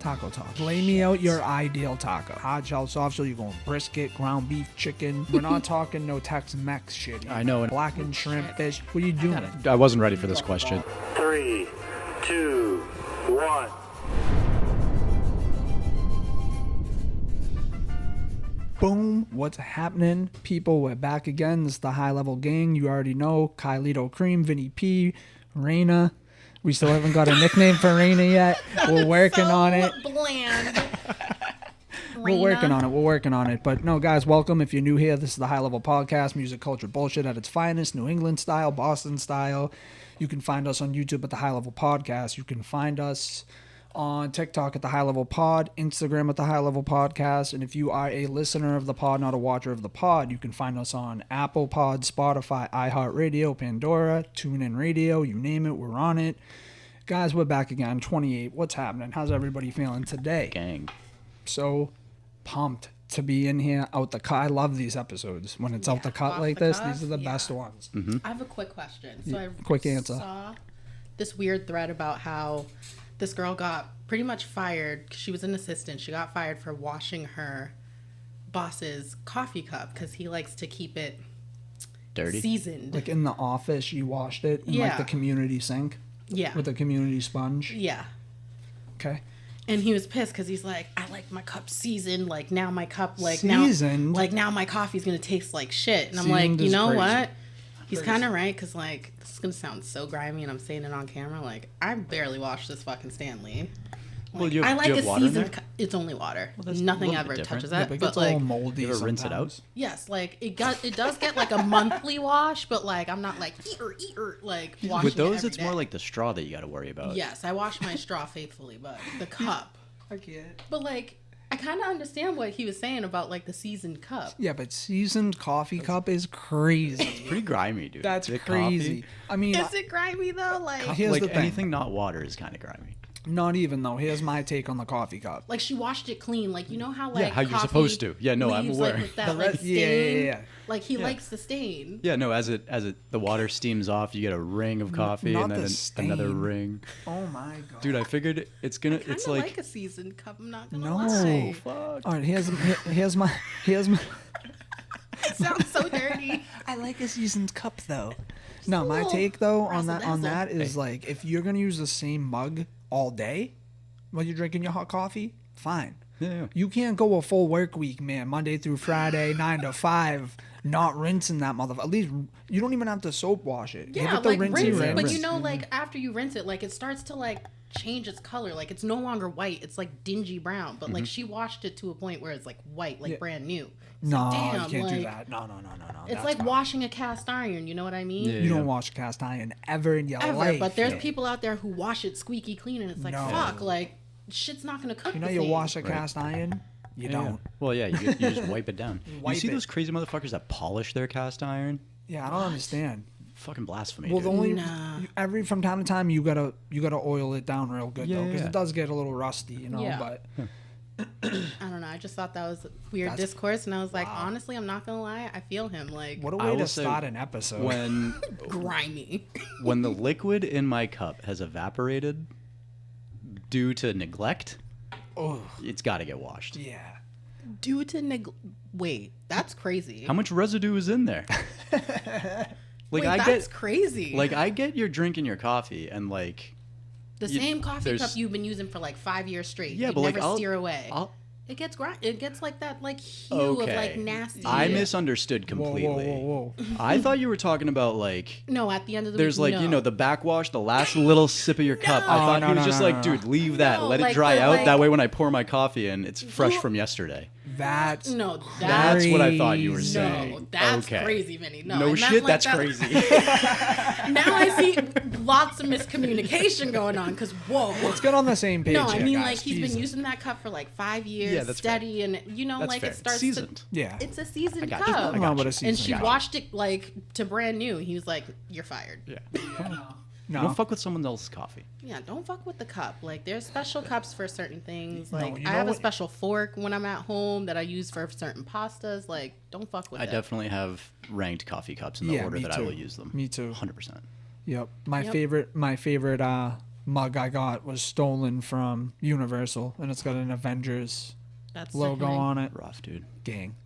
Taco talk. Lay me out your ideal taco. Hard shell, soft shell, you're going brisket, ground beef, chicken. We're not talking no Tex-Mex shit. I know. Blackened shrimp, fish. What are you doing? I wasn't ready for this question. 3, 2, 1. Boom. What's happening? People, we're back again. This is the High Level Gang. You already know. Kylito Cream, Vinny P, Rayna. We still haven't got a nickname for Rayna yet. We're working on it. Bland. We're working on it. But no, guys, welcome. If you're new here, this is the High Level Podcast, music culture bullshit at its finest, New England style, Boston style. You can find us on YouTube at the High Level Podcast. You can find us on TikTok at the High Level Pod, Instagram at the High Level Podcast. And if you are a listener of the pod, not a watcher of the pod, you can find us on Apple Pod, Spotify, iHeartRadio, Pandora, TuneIn Radio, you name it, we're on it. Guys, we're back again, 28. What's happening? How's everybody feeling today? Gang. So pumped to be in here, out the cut. I love these episodes. When it's out the cut like this, these are the best ones. Mm-hmm. I have a quick question. So I quick answer. saw this weird thread about how this girl got pretty much fired because she was an assistant. She got fired for washing her boss's coffee cup because he likes to keep it Dirty. seasoned. Like in the office, you washed it in like the community sink Yeah. with a community sponge. Yeah. Okay. And he was pissed because he's like, I like my cup seasoned. Like now my cup, Seasoned? now my coffee's gonna taste like shit. And I'm Seasoned like, you is know crazy. what? He's kind of right because like this is gonna sound so grimy, and I'm saying it on camera. Like I barely wash this fucking Stanley. Like, Well, do you have- I like do you have a water in seasoned. there? It's only water. Well, that's a Nothing little bit ever different. touches Yeah, that. but it but gets like, all moldy. You ever rinse it out? sometimes. yes, like it does get like a monthly wash, but like I'm not like like washing With it those, every it's more day. like the straw that you got to worry about. Yes, I wash my straw faithfully, but the cup. I get. But like, I kind of understand what he was saying about like the seasoned cup. Yeah, but seasoned coffee cup is crazy. Pretty grimy, dude. That's Thick crazy. coffee. I mean, Is it grimy though? Like, Here's like the thing. anything not water is kind of grimy. not even though. Here's my take on the coffee cup. like she washed it clean. Like you know how like how you're coffee supposed to. Yeah, no, I'm leaves, aware. Like, with that The like rest- stain. yeah. Like he likes the stain. Yeah, no, as the water steams off, you get a ring of coffee not and then the another stain. ring. Oh my god. Dude, I figured it's Kind it's of like, like a seasoned cup. I'm not gonna No. lie. fuck. All right, here's my. It sounds so dirty. I like a seasoned cup though. No, my little take though on razzle-dazzle. that is like if you're gonna use the same mug all day while you're drinking your hot coffee, fine. Yeah. You can't go a full work week, man, Monday through Friday, 9 to 5, not rinsing that motherfucker. At least you don't even have to soap wash it. Give Yeah, it the like rinsey rinse it. rinse. But you know, like after you rinse it, like it starts to like change its color. Like it's no longer white. It's like dingy brown. But like she washed it to a point where it's like white, like brand new. It's No, like, damn, you can't do like, that. No. It's That's like fine. washing a cast iron. You know what I mean? Yeah. You don't wash cast iron ever in your Ever. life. But there's yeah. people out there who wash it squeaky clean, and it's like No. fuck, like shit's not gonna cook. You know the you same. wash a cast iron? You don't. Well, yeah, you just wipe it down. Wipe you see it. those crazy motherfuckers that polish their cast iron? Yeah, I don't understand. Fucking blasphemy, Well, dude. the only Nah. from time to time you gotta oil it down real good though, Yeah, because yeah. it does get a little rusty, you know. Yeah. But I don't know. I just thought that was weird That's- discourse, and I was like, honestly, I'm not gonna lie, I feel him. Like what a I way will to say start an episode. when grimy. when the liquid in my cup has evaporated due to neglect, Oh it's got to get washed. yeah. Due to wait, that's crazy. How much residue is in there? Like Wait, I that's get crazy. like I get you're drinking your coffee and like the you- same coffee there's- cup you've been using for like 5 years straight. Yeah, you but, like, never I'll- steer away. I'll It gets it gets like that like hue okay. of like nasty. I Yeah. misunderstood completely. Whoa. I thought you were talking about like No, at the end of the there's week, like no. the backwash, the last little sip of your cup. I No. thought Oh, he no, was just no, like, no, dude, leave that, No, let it like dry the, out. like- That way, when I pour my coffee in, it's fresh Well- from yesterday. That's No, That's what I thought you were crazy. saying. No, that's Okay. crazy, Vinny. No, No I meant shit, like that's that- crazy. Now I see lots of miscommunication going on because whoa. Let's get on the same page. No, I here, mean guys. like he's Jesus. been using that cup for like 5 years, Yeah, that's fair. steady, and you know, That's like fair. it starts Seasoned. to. Yeah. It's a seasoned I got cup. you. I Nothing got wrong with you. a season. And she cup. washed it like to brand new. He was like, "You're fired." Yeah. No. Don't fuck with someone else's coffee. Yeah, don't fuck with the cup. Like, there's special cups for certain things. No, Like, you I know have a what- special fork when I'm at home that I use for certain pastas. Like, don't fuck with I it. definitely have ranked coffee cups in the Yeah, order me that I too. will use them. Me too. 100%. Yep. My Yep. favorite mug I got was stolen from Universal, and it's got an Avengers That's logo sickening. on it. Rough, dude. Gang.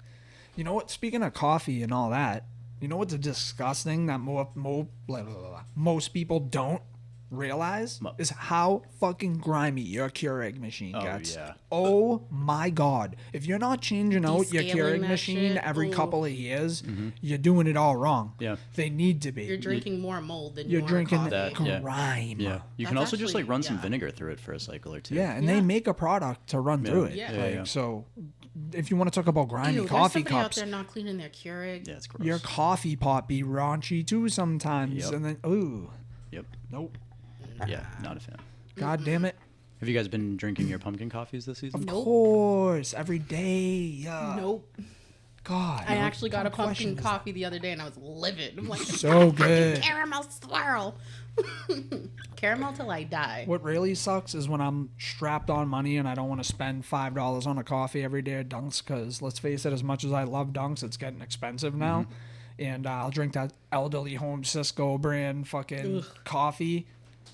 You know what? Speaking of coffee and all that, you know what's disgusting that most people don't realize is how fucking grimy your Keurig machine gets. yeah. Oh my god! If you're not changing out your Descaling Keurig that machine shit, every ooh. couple of years, you're doing it all wrong. Yeah. They need to be. You're drinking more mold than You're you are drinking coffee. That- yeah. grime. Yeah. You can That's also just like actually- run some yeah. vinegar through it for a cycle or two. Yeah, and they Yeah. make a product to run through it. Yeah. Yeah, Like, yeah. so if you want to talk about grimy Ew, coffee there's somebody cups, out there not cleaning their Keurig. Yeah, it's gross. your coffee pot be raunchy too sometimes. Yep. And then, ooh, Yep. nope. Yeah, not a fan. God damn it. Have you guys been drinking your pumpkin coffees this season? Of Nope. course, every day. Nope. God. I actually got a what kind of pumpkin question is coffee the other day and I was livid. I'm like, So good. caramel swirl. Caramel till I die. What really sucks is when I'm strapped on money and I don't want to spend $5 on a coffee every day at Dunks, because let's face it, as much as I love Dunks, it's getting expensive now. Mm-hmm. And I'll drink that Elderly Home Cisco brand fucking coffee.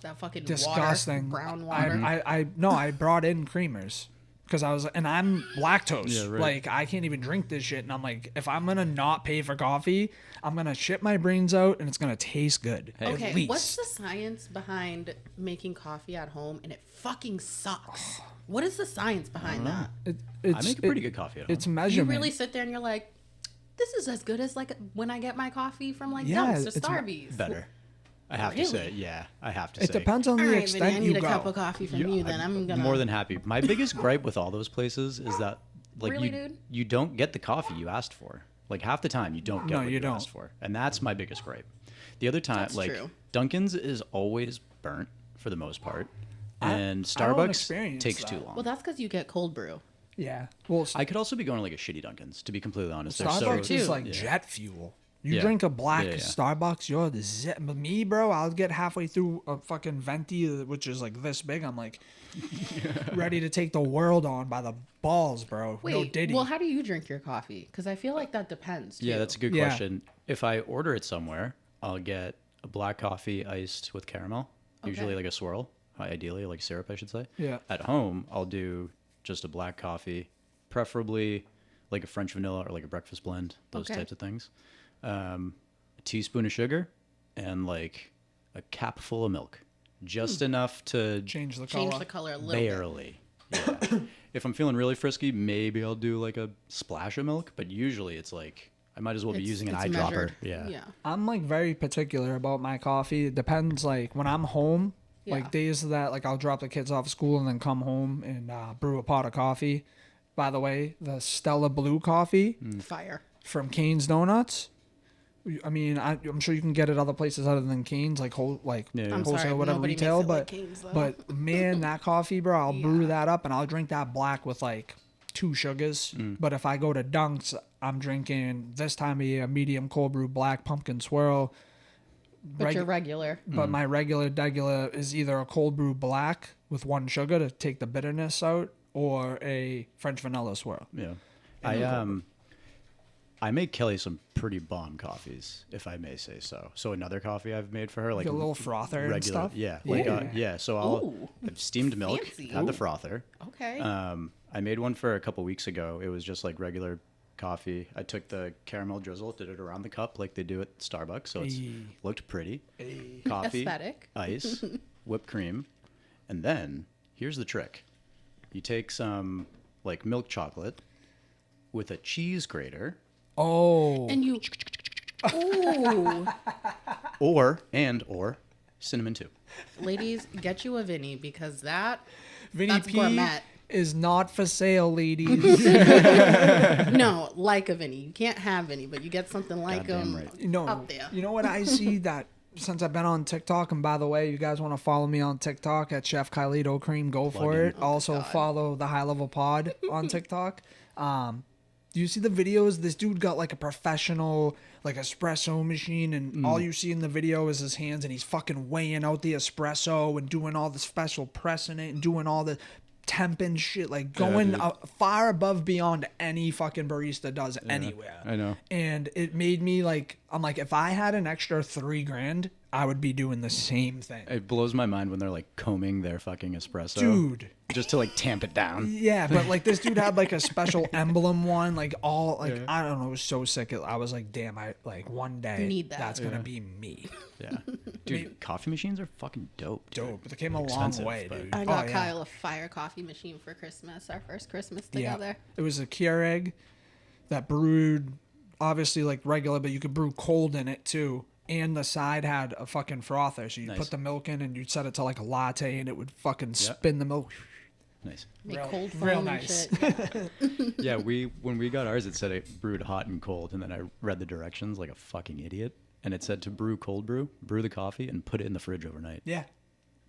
That fucking Disgusting. water, brown water. I brought in creamers because I was, and I'm lactose. Yeah, right. Like I can't even drink this shit. And I'm like, if I'm gonna not pay for coffee, I'm gonna shit my brains out, and it's gonna taste good. At Okay, least. what's the science behind making coffee at home and it fucking sucks? What is the science behind that? It's, I make a pretty good coffee at home. It's You measurement. really sit there and you're like, this is as good as like when I get my coffee from like Yeah, Dunks or it's Starbucks. Better. I have to Really? say, yeah, I have to It say. depends on All the right, Vinny, extent I need you a go. cup of coffee from you. Then I'm gonna More than happy. My biggest gripe with all those places is that like Really, you dude? you don't get the coffee you asked for. Like half the time you don't get No, what you you don't. asked for. And that's my biggest gripe. The other time That's like true. Dunkin's is always burnt for the most part. And I don't Starbucks experience takes that. too long. Well, that's because you get cold brew. Yeah. Well, I could also be going to like a shitty Dunkin's, to be completely honest. They're Starbucks so, is too. like Yeah. jet fuel. You Yeah. drink a black Yeah, yeah. Starbucks, you're the zip. But me, bro, I'll get halfway through a fucking venti, which is like this big. I'm like, ready to take the world on by the balls, bro. Wait, no diddy. well, how do you drink your coffee? Because I feel like that depends. Too. Yeah, that's a good Yeah. question. If I order it somewhere, I'll get a black coffee iced with caramel, usually Okay. like a swirl, ideally like syrup, I should say. Yeah. At home, I'll do just a black coffee, preferably like a French vanilla or like a breakfast blend, those Okay. types of things. A teaspoon of sugar and like a cap full of milk, just enough to change the change color. the color a little bit. barely. Yeah. If I'm feeling really frisky, maybe I'll do like a splash of milk, but usually it's like I might as well be using an It's eyedropper. measured. Yeah. Yeah. I'm like very particular about my coffee. It depends. Like when I'm home, Yeah. like days that like I'll drop the kids off school and then come home and brew a pot of coffee. By the way, the Stella Blue coffee Fire. from Cane's Donuts. I mean, I'm sure you can get it other places other than Cane's, like Yeah. I'm wholesale, sorry, whatever nobody makes retail. it But like Cane's, though. but man, that coffee, bro, I'll brew Yeah. that up and I'll drink that black with like 2 sugars. But if I go to Dunks, I'm drinking this time of year medium cold brew black pumpkin swirl. But you're regular. But my regular is either a cold brew black with 1 sugar to take the bitterness out, or a French vanilla swirl. Yeah. I make Kelly some pretty bomb coffees, if I may say so. So another coffee I've made for her, like a little frother and stuff? Yeah, Yeah. So Ooh. I've steamed milk, Fancy. had the frother. Okay. I made one for a couple weeks ago. It was just like regular coffee. I took the caramel drizzle, did it around the cup like they do at Starbucks, so it Ayy. looked pretty. Coffee, Aesthetic. ice, whipped cream, and then here's the trick: you take some like milk chocolate with a cheese grater, Oh, and you. Ooh. or cinnamon too. Ladies, get you a Vinny because that's Vinny P gourmet. is not for sale, ladies. No, like a Vinny. You can't have Vinny, but you get something like Goddamn them right. No, up there. you know what I see that since I've been on TikTok, and by the way, you guys want to follow me on TikTok at Chef Kylito Cream, go for in. it. Also follow the High Level Pod on TikTok. Do you see the videos? This dude got like a professional like espresso machine, and all you see in the video is his hands, and he's fucking weighing out the espresso and doing all the special pressing it and doing all the temping shit, like going dude. far above beyond any fucking barista does anywhere. I know. And it made me like, I'm like, if I had an extra $3,000, I would be doing the same thing. It blows my mind when they're like combing their fucking espresso. Dude. Just to like tamp it down. Yeah, but like this dude had like a special emblem one, like all like Yeah. I don't know, it was so sick. I was like, damn, I like one day Need that. that's gonna be me. Yeah. Dude, coffee machines are fucking dope. Dude. Dope. They came a long Expensive, way, but- dude. I got Oh, yeah. Kyle a fire coffee machine for Christmas, our first Christmas together. It was a Keurig that brewed obviously like regular, but you could brew cold in it too. And the side had a fucking frother, so you Nice. put the milk in and you'd set it to like a latte, and it would fucking spin the milk. Nice. Make Real- cold real foam nice. and shit. Yeah, when we got ours, it said it brewed hot and cold, and then I read the directions like a fucking idiot, and it said to brew cold brew the coffee, and put it in the fridge overnight. Yeah.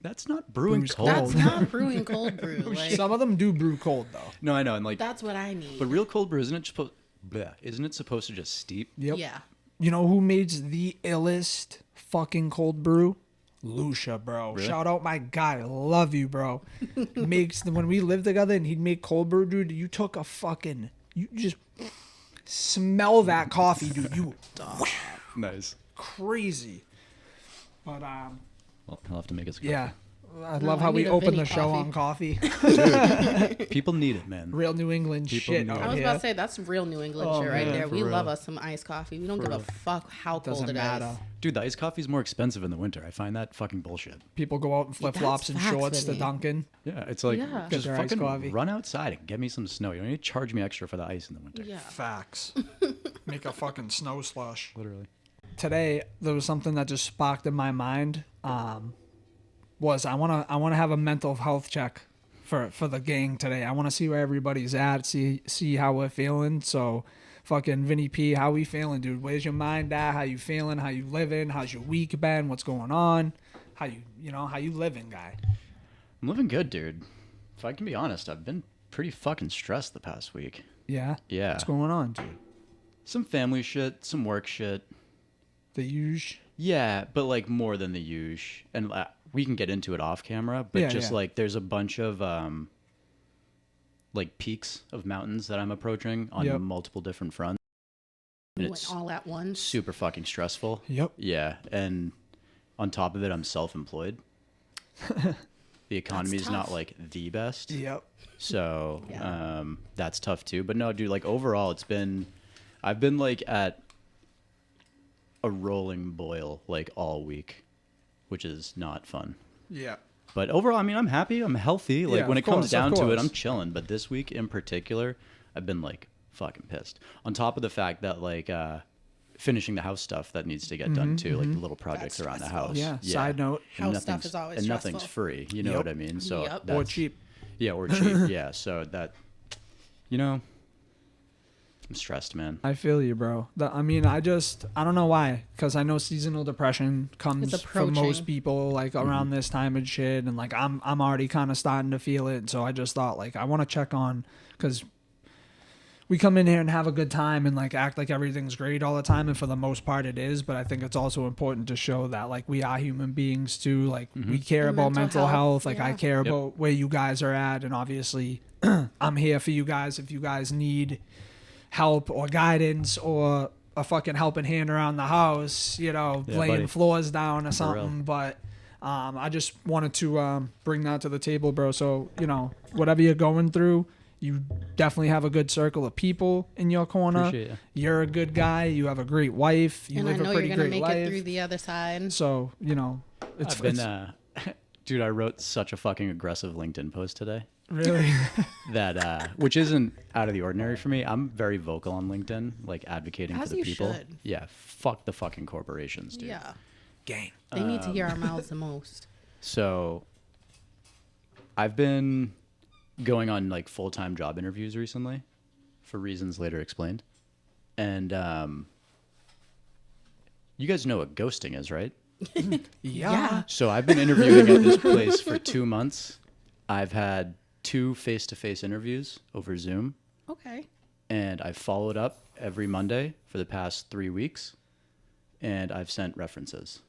That's not brewing Brews cold. That's not brewing cold brew. Like, Some of them do brew cold though. No, I know, and like, that's what I need. but real cold brew isn't it supposed to just steep? Yep. Yeah. You know who makes the illest fucking cold brew? Lucia, bro. Really? Shout out my guy. Love you, bro. Makes when we lived together and he'd make cold brew, dude. You took a fucking, you just smell that coffee, dude. You Nice. crazy. But Well, he'll have to make us a yeah. I No, love I how we need a open Vinny the show coffee. on coffee. coffee. People need it, man. Real New England People shit need out it. I was here. about to say that's real New England Oh, shit right man, there. for We love real. us some iced coffee. We don't For give a real. fuck how cold Doesn't it matter. is. Dude, the iced coffee's more expensive in the winter. I find that fucking bullshit. People go out in flip flops and facts, shorts to Vinny. Dunkin'. Yeah, it's like Yeah. just Get their iced fucking coffee. run outside and get me some snow. You don't need to charge me extra for the ice in the winter. Yeah. Facts. Make a fucking snow slush. Literally. Today there was something that just sparked in my mind. Was I wanna have a mental health check for the gang today. I want to see where everybody's at, see how we're feeling. So, fucking Vinny P, how we feeling, dude? Where's your mind at? How you feeling? How you living? How's your week been? What's going on? How you living, guy? I'm living good, dude. If I can be honest, I've been pretty fucking stressed the past week. Yeah. Yeah. What's going on, dude? Some family shit, some work shit. The usual. Yeah, but like more than the usual. And we can get into it off camera, but Yeah, just yeah. like there's a bunch of like peaks of mountains that I'm approaching on Yep. multiple different fronts. And Went it's all at once. super fucking stressful. Yep. Yeah, and on top of it, I'm self-employed. The economy's not tough. like the best. Yep. So Yeah. that's tough too. But no, dude, like overall, I've been like at a rolling boil like all week, which is not fun. Yeah. But overall, I mean, I'm happy. I'm healthy. Like Yeah, when of it comes course, of down to it, course. I'm chilling. But this week in particular, I've been like fucking pissed. On top of the fact that like finishing the house stuff that needs to get done too, like the little projects That's around the stressful. house. Yeah. Side note. And House stuff nothing's- is always and nothing's stressful. free. You know Yep. what I mean? So Yep. Or that's- cheap. Yeah, or cheap. Yeah. So that, you know, I'm stressed, man. I feel you, bro. I don't know why, because I know seasonal depression comes It's for most approaching. people like around this time and shit, and like I'm already kind of starting to feel it. So I just thought like I want to check on, because we come in here and have a good time and like act like everything's great all the time, and for the most part it is. But I think it's also important to show that like we are human beings too. Like we care And about mental mental health, health. Like I yeah. care Yep. about where you guys are at, and obviously I'm here for you guys if you guys need help or guidance or a fucking helping hand around the house, Yeah, laying buddy. floors down or real. something. But I just wanted to bring that to the table, bro. So, whatever you're going through, you definitely have a good circle of people in your corner. Appreciate ya. You're a good guy. You have a great wife. You And I live know a you're pretty gonna great make life. it through the other side. So, it's, I've been, it's dude, I wrote such a fucking aggressive LinkedIn post today really, that, which isn't out of the ordinary for me. I'm very vocal on LinkedIn, like advocating As for the you people. should. Yeah, fuck the fucking corporations, dude. Yeah. gang. They need to hear our mouths the most. So I've been going on like full-time job interviews recently for reasons later explained. And you guys know what ghosting is, right? Yeah. So I've been interviewing at this place for 2 months. I've had 2 face-to-face interviews over Zoom, Okay. and I've followed up every Monday for the past 3 weeks, and I've sent references.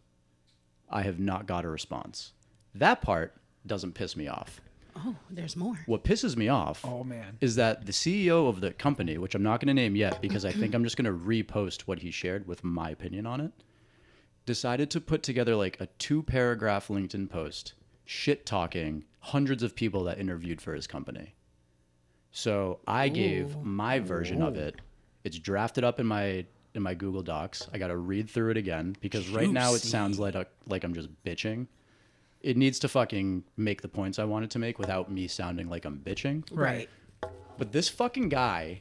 I have not got a response. That part doesn't piss me off. Oh, there's more. What pisses me off Oh man. is that the CEO of the company, which I'm not going to name yet because I think I'm just going to repost what he shared with my opinion on it, decided to put together like a 2-paragraph LinkedIn post shit talking hundreds of people that interviewed for his company. So I gave my version of it. It's drafted up in my Google Docs. I got to read through it again because right now it Juicy. sounds like I'm just bitching. It needs to fucking make the points I wanted to make without me sounding like I'm bitching. Right. But this fucking guy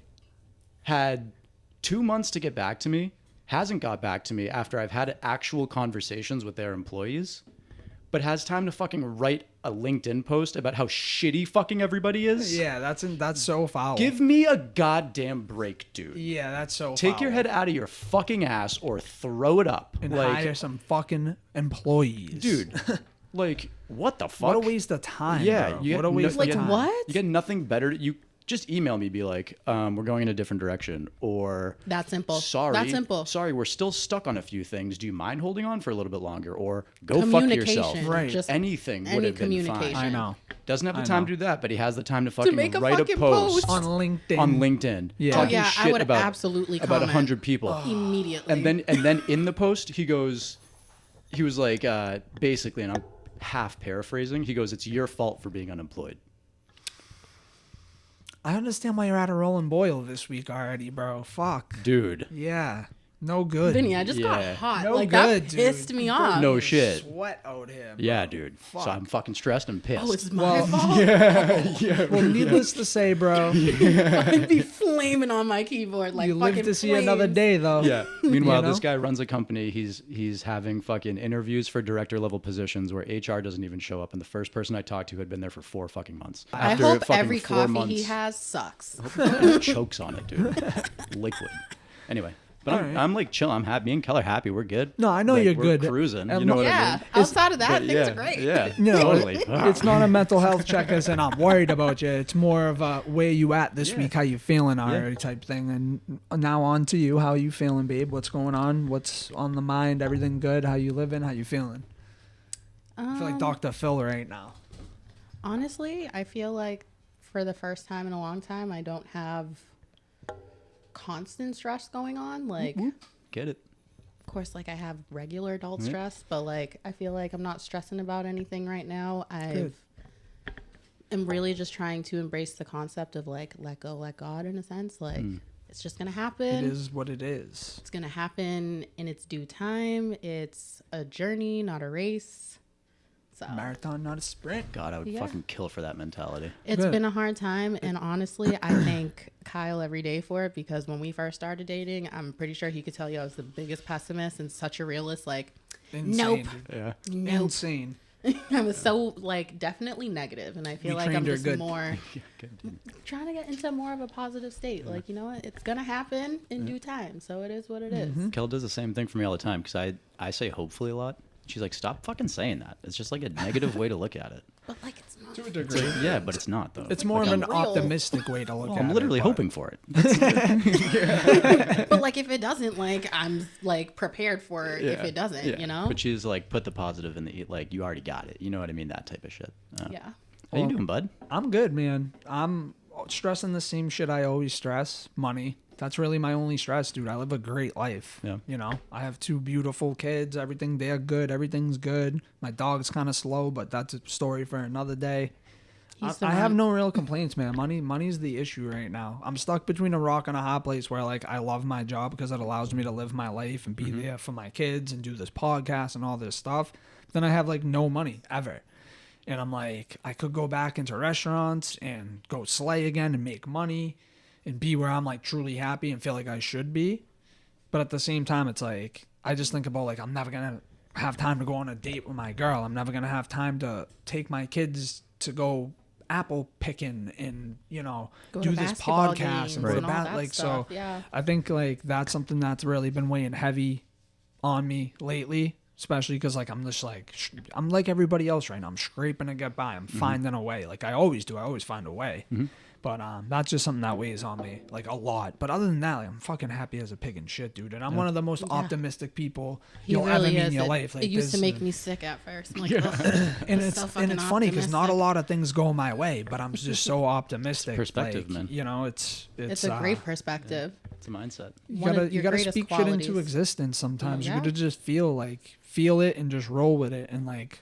had 2 months to get back to me, hasn't got back to me after I've had actual conversations with their employees, but has time to fucking write a LinkedIn post about how shitty fucking everybody is. Yeah, that's so foul. Give me a goddamn break, dude. Yeah, that's so Take foul. your head out of your fucking ass or throw it up. and like, hire some fucking employees. dude, like, what the fuck? What a waste of time. Yeah, bro. you What get a waste Like, of time. what? You get nothing better. You just email me, be like, we're going in a different direction, or That simple. sorry, That simple. sorry, we're still stuck on a few things. Do you mind holding on for a little bit longer, or go fuck yourself? Communication. Right. Just Anything any would have been communication. fine. I know. Doesn't have the I time know. to do that, but he has the time to fucking make a write fucking a post post. On LinkedIn. on LinkedIn. Yeah. talking Oh, yeah, I shit would about absolutely about comment. 100 people. immediately. And then in the post, he was like, basically, and I'm half paraphrasing. He goes, "It's your fault for being unemployed." I understand why you're at a rolling boil this week already, bro. Fuck. Dude, Yeah. No good. Vinny, I just Yeah. got hot. No like good, that dude. pissed me off. no shit. Sweat out him. Yeah, dude. Fuck. So I'm fucking stressed and pissed. Oh, it's my Well, fault. Well, needless to say, bro, I'd be flaming on my keyboard like you live fucking to see another flames. day, though. Yeah. Meanwhile, You know? this guy runs a company. He's having fucking interviews for director level positions where HR doesn't even show up, and the first person I talked to had been there for 4 fucking months. I After hope fucking every 4 coffee months, he has sucks. chokes on it, dude. Liquid. Anyway, but All right. I'm like chill. I'm happy. Me and Keller happy. We're good. No, I know Like, you're we're good. cruising. And You know what I Yeah, mean? outside of that, But things yeah, are great. Yeah, No, totally. it's not a mental health check as in I'm worried about you. It's more of a where you at this Yeah. week, how you feeling already type thing. And now on to you. How you feeling, babe? What's going on? What's on the mind? Everything good? How you living? How you feeling? I feel like Dr. Phil right now. Honestly, I feel like for the first time in a long time, I don't have constant stress going on. Like, Get it. of course, like I have regular adult stress, but like I feel like I'm not stressing about anything right now. Good. I'm really just trying to embrace the concept of like let go, let God in a sense. Like it's just gonna happen. It is what it is. It's gonna happen in its due time. It's a journey, not a race. So Marathon, not a sprint. God, I would Yeah. fucking kill for that mentality. it's Good. been a hard time, and honestly, I thank Kyle every day for it because when we first started dating, I'm pretty sure he could tell you I was the biggest pessimist and such a realist. Like, Insane, nope, dude. Yeah. nope. Insane. I was so like definitely negative, and I feel You like I'm trained her just good. more trying to get into more of a positive state. Like, you know what, it's gonna happen in due time, so it is what it is. Kel does the same thing for me all the time because I say hopefully a lot. She's like, stop fucking saying that. It's just like a negative way to look at it. But like, it's not. To a degree. Yeah, but it's not though. It's more of Like an real. optimistic way to look at it. I'm literally but- hoping for it. But like, if it doesn't, like, I'm like prepared for it if it doesn't. Yeah. You know. But she's like, put the positive in the like, you already got it. You know what I mean? That type of shit. Yeah. How you doing, bud? I'm good, man. I'm stressing the same shit I always stress. Money. That's really my only stress, dude. I live a great life. Yeah. You know, I have 2 beautiful kids. Everything, they're good. Everything's good. My dog's kind of slow, but that's a story for another day. He's the I have one- no real complaints, man. Money's the issue right now. I'm stuck between a rock and a hard place where like I love my job because it allows me to live my life and be there for my kids and do this podcast and all this stuff. Then I have like no money ever. And I'm like, I could go back into restaurants and go slay again and make money and be where I'm like truly happy and feel like I should be. But at the same time, it's like, I just think about like, I'm never going to have time to go on a date with my girl. I'm never going to have time to take my kids to go apple picking and, you know, Go do to this basketball podcast and games go to and all bat. that Like, stuff, so yeah. I think like that's something that's really been weighing heavy on me lately, especially because like I'm just like I'm like everybody else right now. I'm scraping to get by. I'm finding a way, like I always do. I always find a way. But that's just something that weighs on me like a lot. But other than that, like, I'm fucking happy as a pig in shit, dude. And I'm one of the most optimistic people you'll ever meet in your life. Like, it used to make me sick at first. I'm like, and it's funny because not a lot of things go my way, but I'm just so optimistic. Perspective, like, man. You know, it's a great perspective. It's a mindset. You gotta speak shit into existence sometimes. You gotta just feel it and just roll with it, and like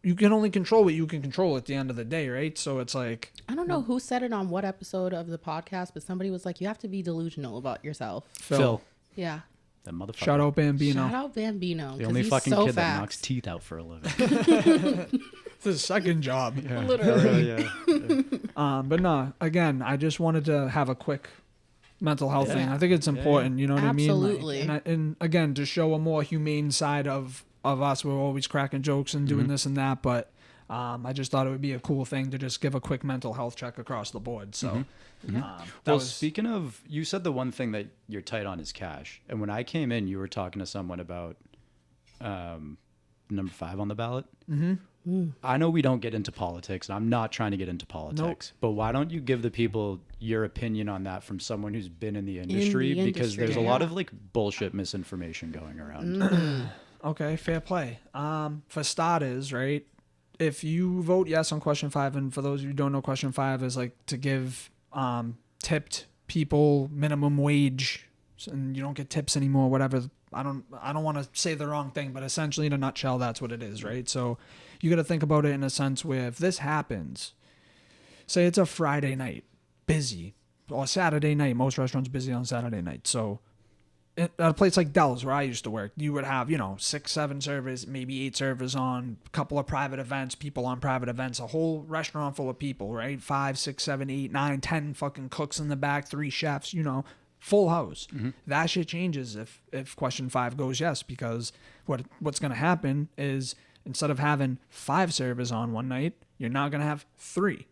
you can only control what you can control at the end of the day, right? So it's like, I don't know who said it on what episode of the podcast, but somebody was like, you have to be delusional about yourself. Phil. Yeah. That motherfucker. Shout out Bambino. Shout out Bambino. The only he's fucking so kid that fast. knocks teeth out for a living. It's his second job. Literally. But no, again, I just wanted to have a quick mental health thing. I think it's important, you know what I mean? Absolutely. Like, and again, to show a more humane side of us. We're always cracking jokes and doing this and that, but I just thought it would be a cool thing to just give a quick mental health check across the board. So, Speaking of, you said the one thing that you're tight on is cash. And when I came in, you were talking to someone about number 5 on the ballot. I know we don't get into politics, and I'm not trying to get into politics, but why don't you give the people your opinion on that from someone who's been in the industry? Because there's a lot of like bullshit misinformation going around. Okay, fair play. For starters, right? If you vote yes on question 5, and for those of you who don't know, question 5 is like to give tipped people minimum wage, and you don't get tips anymore, whatever. I don't want to say the wrong thing, but essentially in a nutshell, that's what it is, right? So you got to think about it in a sense where if this happens, say it's a Friday night, busy, or Saturday night, most restaurants busy on Saturday night. So at a place like Dell's where I used to work, you would have, 6, 7 servers, maybe 8 servers on, a couple of private events, people on private events, a whole restaurant full of people, right? 5, 6, 7, 8, 9, 10 fucking cooks in the back, 3 chefs, full house. That shit changes if question 5 goes yes, because what's going to happen is instead of having 5 servers on one night, you're now going to have 3,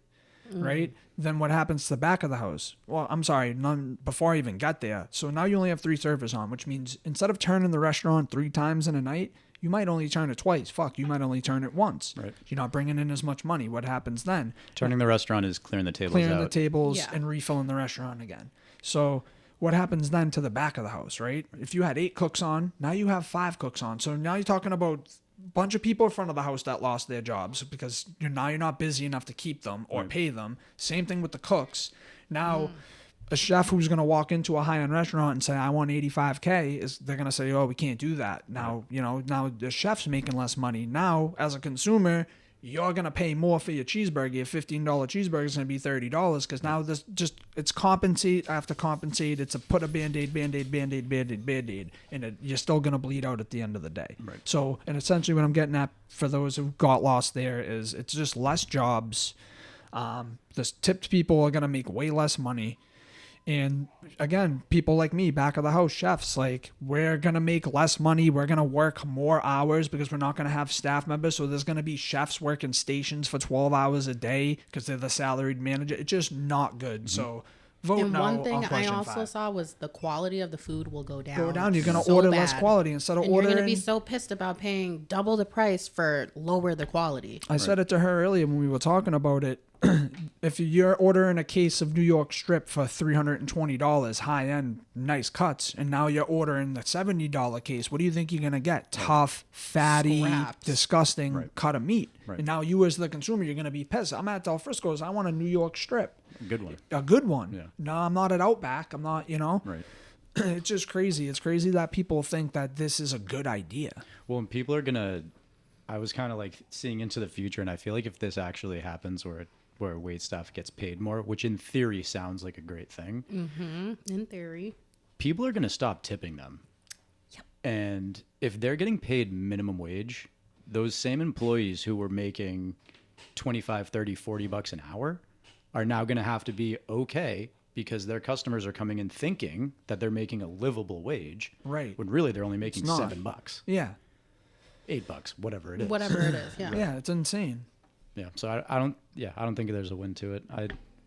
right? Then what happens to the back of the house? Well, I'm sorry, none before I even got there. So now you only have 3 servers on, which means instead of turning the restaurant 3 times in a night, you might only turn it twice. You might only turn it once. Right. You're not bringing in as much money. What happens then? Turning the restaurant is clearing the tables Clearing out. the tables and refilling the restaurant again. So what happens then to the back of the house, right? If you had 8 cooks on, now you have 5 cooks on. So now you're talking about a bunch of people in front of the house that lost their jobs because you're not busy enough to keep them or pay them. Same thing with the cooks. Now, a chef who's going to walk into a high-end restaurant and say, I want $85K, they're going to say, oh, we can't do that. Now, now the chef's making less money. Now, as a consumer, you're going to pay more for your cheeseburger. Your $15 cheeseburger is going to be $30 because now it's compensate after compensate. It's a put a Band-Aid, and you're still going to bleed out at the end of the day. Right. So, and essentially what I'm getting at for those who got lost there is it's just less jobs. The tipped people are going to make way less money. And again, people like me, back of the house chefs, like we're going to make less money. We're going to work more hours because we're not going to have staff members. So there's going to be chefs working stations for 12 hours a day because they're the salaried manager. It's just not good. So vote and no one thing on I question also 5. saw was the quality of the food will go down. You're going to so order bad. less quality instead of and ordering. You're going to be so pissed about paying double the price for lower the quality. I said it to her earlier when we were talking about it. If you're ordering a case of New York strip for $320, high end, nice cuts, and now you're ordering the $70 case, what do you think you're gonna get? Tough, fatty, Scraps. disgusting cut of meat. Right. And now you, as the consumer, you're gonna be pissed. I'm at Del Frisco's. I want a New York strip, Good one. a good one. Yeah. No, I'm not at Outback. I'm not. Right. It's just crazy. It's crazy that people think that this is a good idea. Well, and people are gonna. I was kind of like seeing into the future, and I feel like if this actually happens, where wait staff gets paid more, which in theory sounds like a great thing, In theory. people are gonna stop tipping them. Yep. And if they're getting paid minimum wage, those same employees who were making 25, 30, 40 bucks an hour are now gonna have to be okay because their customers are coming in thinking that they're making a livable wage, Right. when really they're only making not. $7, Yeah. $8, whatever it is. Whatever it is. Yeah. Yeah. It's insane. Yeah. So I don't think there's a win to it.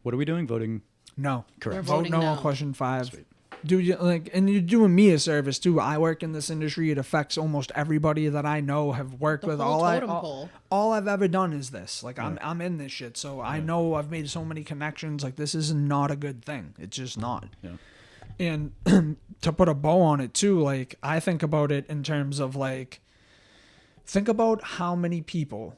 What are we doing? Voting? No. Correct. We're Vote voting no no. on question 5. Sweet. Dude, and you're doing me a service too. I work in this industry. It affects almost everybody that I know, have worked The with. whole totem pole. All I've ever done is this. Like I'm in this shit, so I know I've made so many connections. Like this is not a good thing. It's just not. Yeah. And to put a bow on it too, like I think about it in terms of like, think about how many people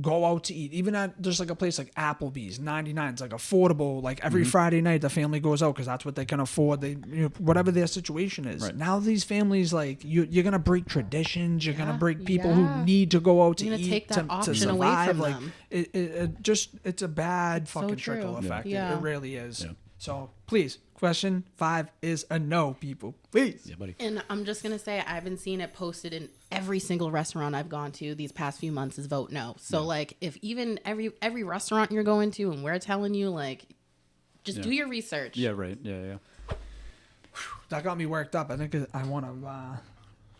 go out to eat, even at just like a place like Applebee's, 99. It's like affordable. Like every Friday night, the family goes out because that's what they can afford. They, whatever their situation is. Right. Now these families, like you're gonna break traditions. You're gonna break people yeah. who need to go out to You're gonna eat take that to option survive. away from like them. it's a bad fucking true. trickle effect. Yeah. It really is. Yeah. So please, question 5 is a no, people. Please. Yeah, buddy. And I'm just gonna say I've been seeing it posted in every single restaurant I've gone to these past few months is vote no. So like if even every restaurant you're going to and we're telling you like just do your research. Yeah, right. Yeah. That got me worked up. I think I want to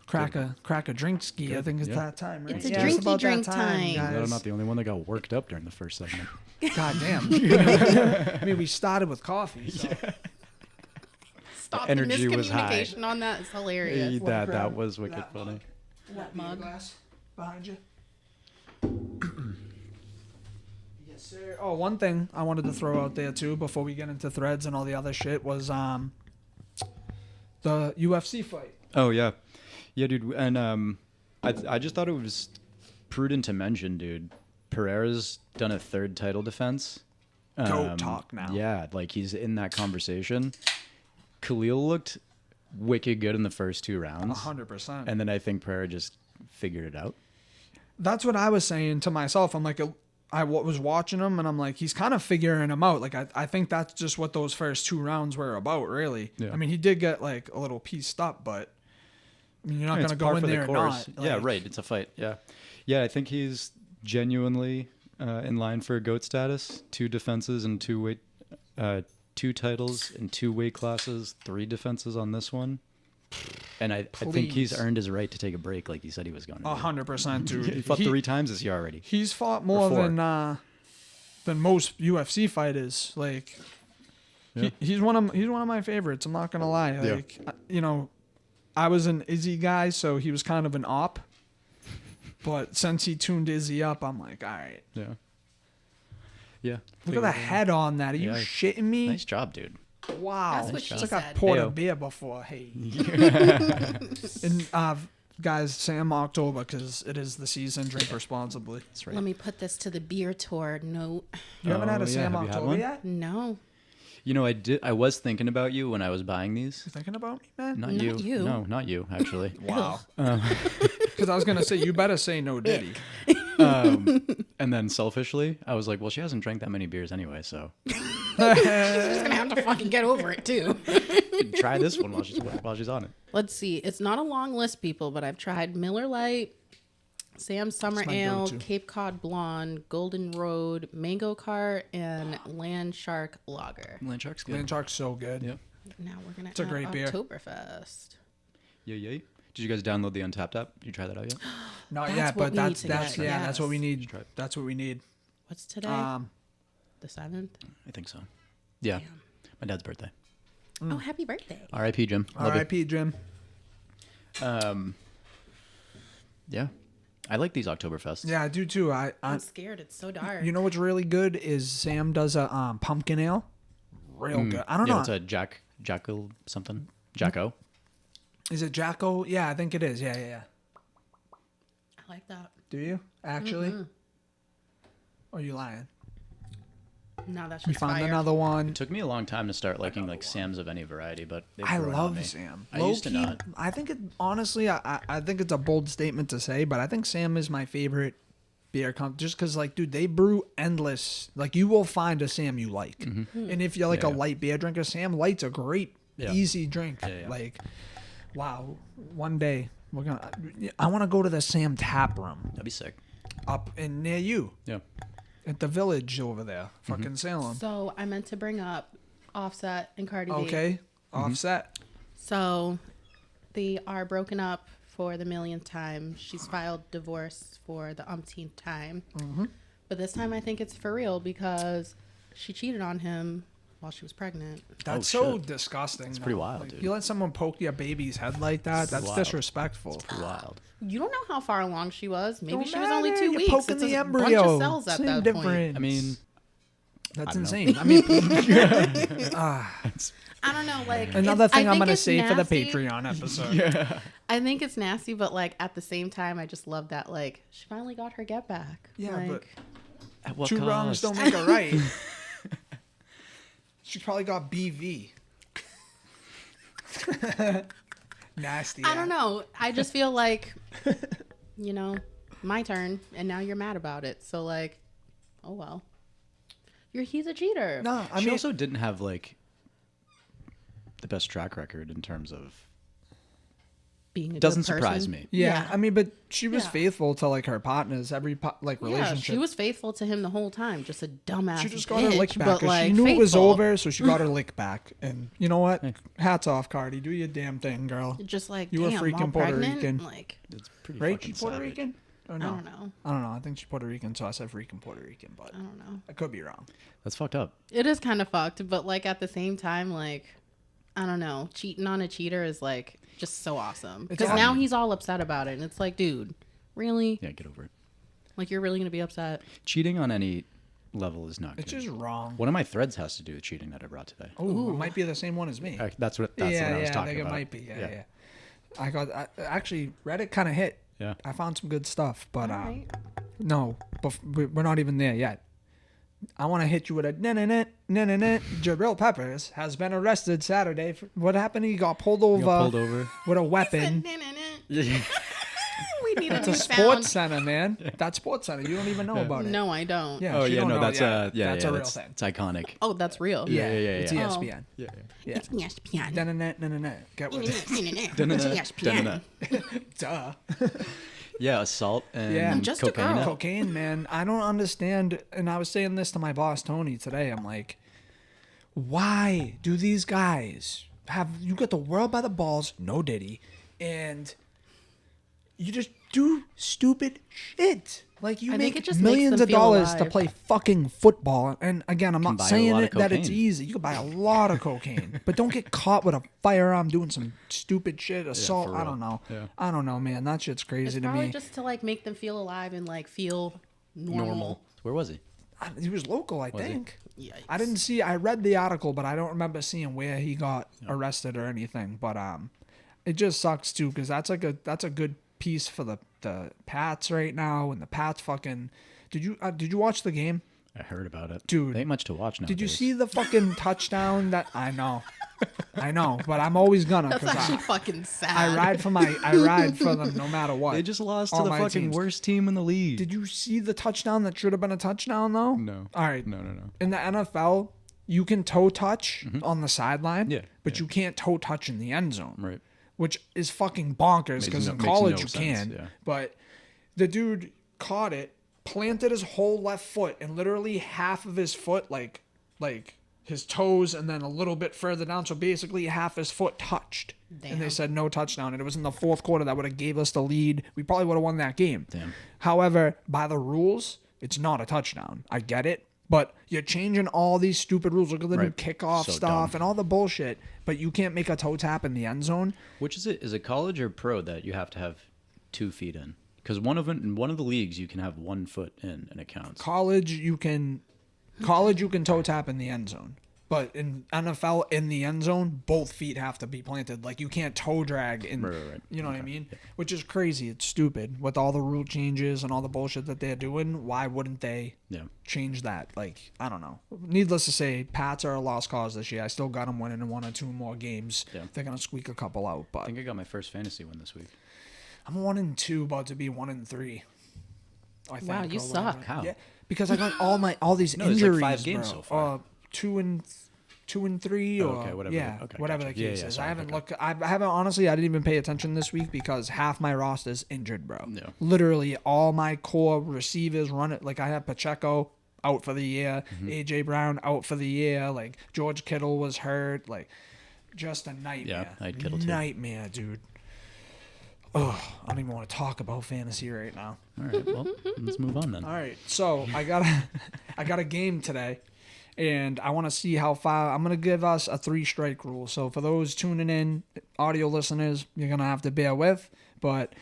crack a drink ski. I think it's that time, right? It's a it's drinky about that drink time. guys. Glad I'm not the only one that got worked up during the first segment. God damn. I mean, we started with coffee. So. Stop Energy the was high. miscommunication on that. It's hilarious. That was wicked funny. That mug. Glass behind you. Yes, sir. Oh, one thing I wanted to throw out there too before we get into threads and all the other shit was the UFC fight. Oh yeah, dude. And I just thought it was prudent to mention, dude. Pereira's done a third title defense. Go talk now. Yeah, like he's in that conversation. Khalil looked wicked good in the first 2 rounds. 100%. And then I think Pereira just figured it out. That's what I was saying to myself. I'm like, I was watching him and I'm like, he's kind of figuring him out. Like, I think that's just what those first 2 rounds were about, really. Yeah. I mean, he did get like a little pieced up, but I mean, you're not going to It's go par in for the there and course. not. Yeah, like- right. It's a fight. Yeah. I think he's genuinely in line for GOAT status. 2 defenses and 2 titles in 2 weight classes, 3 defenses on this one. And I think he's Please. earned his right to take a break like he said he was going to. 100%, dude. He fought 3 times this year already. He's fought more Or 4. than most UFC fighters. Like, he's one of my favorites. I'm not gonna lie. Yeah. Like, I was an Izzy guy, so he was kind of an op. But since he tuned Izzy up, I'm like, all right. Yeah. Look at the head on that. Are you Yeah. shitting me? Nice job, dude. Wow. That's what she it's like I said. poured a Heyo. beer before. Hey. And guys, Sam October, because it is the season. Drink responsibly. That's right. Let me put this to the beer tour note. You haven't had a Oh, yeah. Sam Have you had October one? yet? No. You know, I was thinking about you when I was buying these. You thinking about me, man? Not Not you. you. No, not you, actually. Wow. Because I was gonna say you better say no, Diddy. And then selfishly, I was like, well, she hasn't drank that many beers anyway, so She's gonna have to fucking get over it too. try this one while she's on it. Let's see. It's not a long list, people, but I've tried Miller Lite, Sam's Summer my Ale, go-to. Cape Cod Blonde, Golden Road, Mango Cart, and Land Shark Lager. Land Shark's good. Land Shark's so good. Yep. Now we're gonna It's a great beer. Oktoberfest. Yay. Did you guys download the Untapped app? Did you try that out yet? Not That's yet, what but we that's need to that's get, yeah, that's what we yes. need. Try it. That's what we need. What's today? The 7th. I think so. Yeah. My dad's birthday. Oh, happy birthday. R.I.P. Jim. Love you. R.I.P. Jim. Yeah. I like these Oktoberfests. Yeah, I do too. I I'm scared. It's so dark. you know what's really good is Sam does a pumpkin ale. Real good. I don't Yeah, know. it's a Jacko something. Jacko. Is it Jacko? Yeah, I think it is. Yeah. I like that. Do you actually? Or are you lying? No, that's We just found fire. another one. It took me a long time to start liking like Sam's of any variety, but they've I grown on love me. Sam. I used to Low-key, not. I think it honestly. I think it's a bold statement to say, but I think Sam is my favorite beer just because, like, dude, they brew endless. Like, you will find a Sam you like, and if you're like Yeah, a yeah. light beer drinker, Sam Light's a great, Yeah. easy drink. Yeah. Like, wow, one day we're gonna. I want to go to the Sam tap room That'd be sick. up in near you Yeah. at the village over there, fucking Salem. So I meant to bring up Offset and Cardi B. Okay, offset. So they are broken up for the millionth time. She's filed divorce for the umpteenth time. But this time I think it's for real because she cheated on him while she was pregnant. That's Oh, so shit. disgusting. It's pretty wild, dude. You let someone poke your baby's head like that, that's wild. disrespectful. Pretty wild. You don't know how far along she was. Maybe Don't she was only matter, 2 you're weeks. poking It's the a embryo. bunch of cells at Same that difference. point. I mean, That's I don't know. insane. I mean, I don't know. Like another thing I'm think gonna it's say for the nasty. Patreon episode. I think it's nasty, but like at the same time, I just love that. Like she finally got her get back. Yeah, like, but at what two cost? wrongs don't make a right. She probably got BV. Nasty. I don't know. I just feel like, you know, my turn, and now you're mad about it. So like, oh well. He's a cheater. No, I She mean, also didn't have like the best track record in terms of. Being a Doesn't good surprise person. me. yeah, I mean, but she was Yeah. faithful to like her partners, every Yeah, relationship. she was faithful to him the whole time. Just a dumbass. She just got bitch, her lick back but 'cause like she knew it was faithful. over, so she got her lick back. And you know what? Hats off, Cardi. Do your damn thing, girl. Just like You were damn, freaking while Puerto pregnant, Rican. Like It's pretty Right? fucking She Puerto savage. Rican? Or no? I don't know. I don't know. I think she's Puerto Rican, so I said freaking Puerto Rican, but I don't know. I could be wrong. That's fucked up. It is kind of fucked, but like at the same time, like I don't know, cheating on a cheater is like just so awesome because awesome. now he's all upset about it, and it's like, dude, really? Yeah, get over it. Like you're really gonna be upset? Cheating on any level is not It's good. just wrong. One of my threads has to do with cheating that I brought today. Oh, it might be the same one as me. That's what I was I talking think about. it might be. Yeah. I actually Reddit kind of hit. Yeah. I found some good stuff, but Alright. no, we're not even there yet. I want to hit you with a Jabril Peppers has been arrested Saturday. What happened? He got pulled over, You got pulled over. with a weapon. We need It's a a new sports sound. center, man. That's sports center. You don't even know about it. No, I don't. Yeah. Oh she yeah, don't no, know. that's that's that's a real that's, thing. It's iconic. Oh, that's real. Yeah, yeah, it's yeah. ESPN. Yeah. Yeah. It's ESPN. Get with it. It's ESPN. Duh. Yeah, assault and Yeah. I'm just a cocaine. girl. Cocaine, man. I don't understand. And I was saying this to my boss Tony today. I'm like, why do these guys have you got the world by the balls, no Diddy, and you just do stupid shit? Like you I think make it just makes millions them of feel dollars to alive. play fucking football. And again, I'm not buy a saying lot it of that it's cocaine. easy. You can buy a lot of cocaine, but don't get caught with a firearm doing some stupid shit, assault. for I real. don't know. Yeah. I don't know, man. That shit's It's crazy to probably me. just to like make them feel alive and like feel normal. Where was he? He was local, I he? think. Yikes. I didn't see. I read the article, but I don't remember seeing where he got arrested or anything. But it just sucks too because that's a good piece for the Pats right now, and the Pats fucking. Did you watch the game? I heard about it. Dude. There ain't much to watch now. Did you see the fucking touchdown that I know, but I'm always gonna That's because actually fucking sad. I ride for them no matter what. They just lost to All the my fucking teams. worst team in the league. Did you see the touchdown that should have been a touchdown though? No. All right. No. In the NFL, you can toe touch on the sideline, Yeah, but you can't toe touch in the end zone, Right. which is fucking bonkers because in makes college no you sense, can. yeah. But the dude caught it, planted his whole left foot, and literally half of his foot, like his toes, and then a little bit further down. So basically, half his foot touched, and they Damn. said no touchdown. And it was in the fourth quarter that would have gave us the lead. We probably would have won that game. Damn. However, by the rules, it's not a touchdown. I get it. But you're changing all these stupid rules. Look at the new Right. kickoff So stuff dumb. and all the bullshit. But you can't make a toe tap in the end zone. Which is it? Is it college or pro that you have to have 2 feet in? Because one of the leagues you can have 1 foot in and it counts. College, you can toe tap in the end zone. But in NFL, in the end zone, both feet have to be planted. Like you can't toe drag in. Right. You know what I mean? Which is crazy. It's stupid with all the rule changes and all the bullshit that they're doing. Why wouldn't they Yeah. change that? Like I don't know. Needless to say, Pats are a lost cause this year. I still got them winning in 1 or 2 more games. Yeah. They're gonna squeak a couple out, I but think I got my first fantasy win this week. I'm 1-2, about to be 1-3. I think, Wow, you or suck. whatever. How? Yeah, because I got all these No, there's like injuries. 5 games bro. so far. 2 and 3 or okay, whatever. yeah, Okay, whatever gotcha. the case Yeah, is. sorry, I haven't okay. looked. I haven't honestly. I didn't even pay attention this week because half my roster's injured, bro. Yeah. Literally all my core receivers run it. Like I have Pacheco out for the year, Mm-hmm. AJ Brown out for the year. Like George Kittle was hurt. Like just a nightmare. Yeah, I had Kittle too. Nightmare, dude. Oh, I don't even want to talk about fantasy right now. All right, well, let's move on then. All right, so I got a game today, And I want to see how far. I'm going to give us a 3-strike rule. So for those tuning in, audio listeners, you're going to have to bear with. But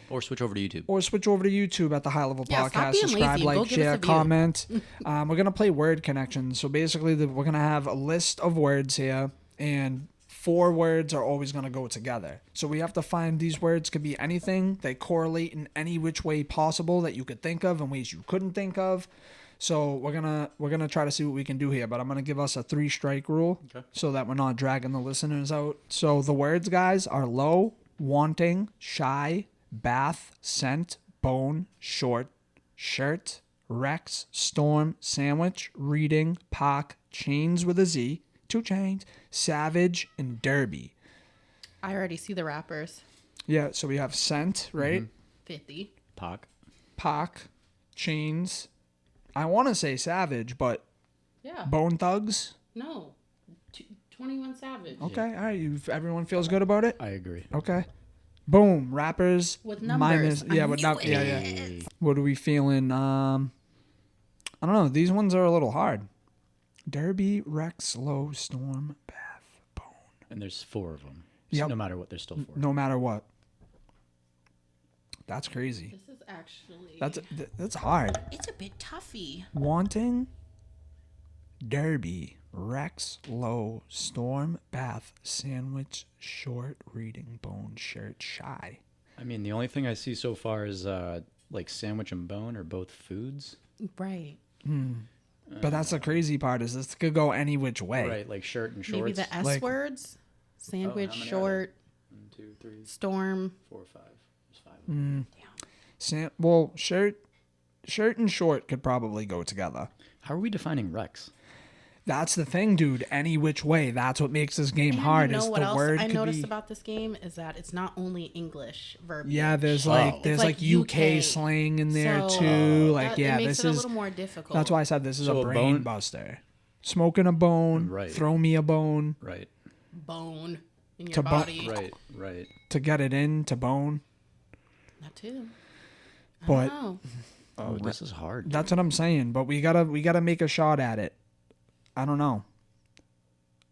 Or switch over to YouTube. or switch over to YouTube at the High Level Yeah, stop Podcast. being Subscribe, lazy and go like, give us share, a view. comment. We're gonna play word connections. So basically, we're gonna have a list of words here, and 4 words are always gonna go together. So we have to find these words could be anything. They correlate in any which way possible that you could think of, and ways you couldn't think of. So we're gonna try to see what we can do here. But I'm gonna give us a 3-strike rule, so that we're not dragging the listeners out. So the words, guys, are low, wanting, shy, bath, scent, bone, short, shirt, Rex, storm, sandwich, reading, park, chains with a Z, 2 chains, savage, and derby. I already see the rappers. Yeah, so we have scent, right? 50. Pac. Park, chains. I want to say savage, but Yeah. Bone Thugs. No. 21 Savage. Okay, all right. Everyone feels good about it. I agree. Okay. Boom. Rappers. With numbers. Yeah, I with knew yeah, it. yeah. What are we feeling? I don't know. These ones are a little hard. Derby, Rex, Low, Storm, Bath, Bone. And there's 4 of them. So Yep. no matter what, there's still 4. No matter what. That's crazy. This is actually. That's hard. It's a bit toughy. Wanting, Derby, Rex, Low, Storm, Bath, Sandwich, Short, Reading, Bone, Shirt, Shy. I mean, the only thing I see so far is like sandwich and bone are both foods. Right. But that's the crazy part is this could go any which way. Right, like shirt and shorts. Maybe the S Like- words. Sandwich, how many are short, 1, 2, 3, storm. 4, 5. There's 5 of them. Well, shirt and short could probably go together. How are we defining Rex? That's the thing, dude. Any which way. That's what makes this game And hard. you know Is what the else word I could noticed be. about this game is that it's not only English verbiage. Yeah, there's Oh. like there's It's like like UK UK. slang in there So, too. Like that, yeah, it makes this it a is. little more difficult. That's why I said this is So a a brain bone- buster. Smoking a bone, Right. throw me a bone Right, bone in your To bo- body. right. to get it in to bone. That too. I But don't know. Oh, this is hard. that's what I'm saying. But we gotta make a shot at it. I don't know.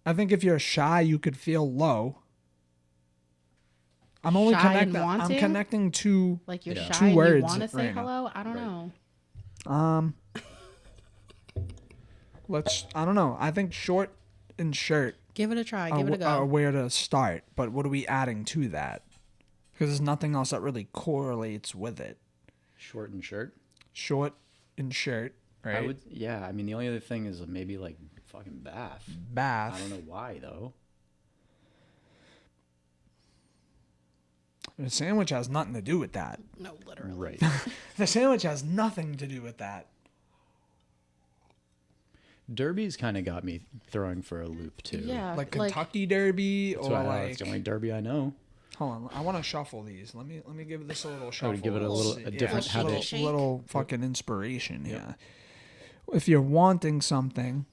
I think if you're shy, you could feel low. I'm only Shy and connecting. I'm wanting? connecting to Like you're Yeah. shy 2 and words, you want to say Rayna. hello. I don't Right. know. I don't know. I think short and shirt Give it a try. are, Give it a are go. where to start. But what are we adding to that? Because there's nothing else that really correlates with it. Short and shirt. Short and shirt, right? I would. Yeah. I mean, the only other thing is maybe like fucking bath. Bath. I don't know why though. The sandwich has nothing to do with that. No, literally. Right. The sandwich has nothing to do with that. Derby's kind of got me throwing for a loop too. Yeah. Like Kentucky Derby That's or why like. it's the only Derby I know. Hold on, I want to shuffle these. Let me give this a little I shuffle. would give it a Let's see. different a little, habit. Shake. little fucking inspiration here. If you're wanting something,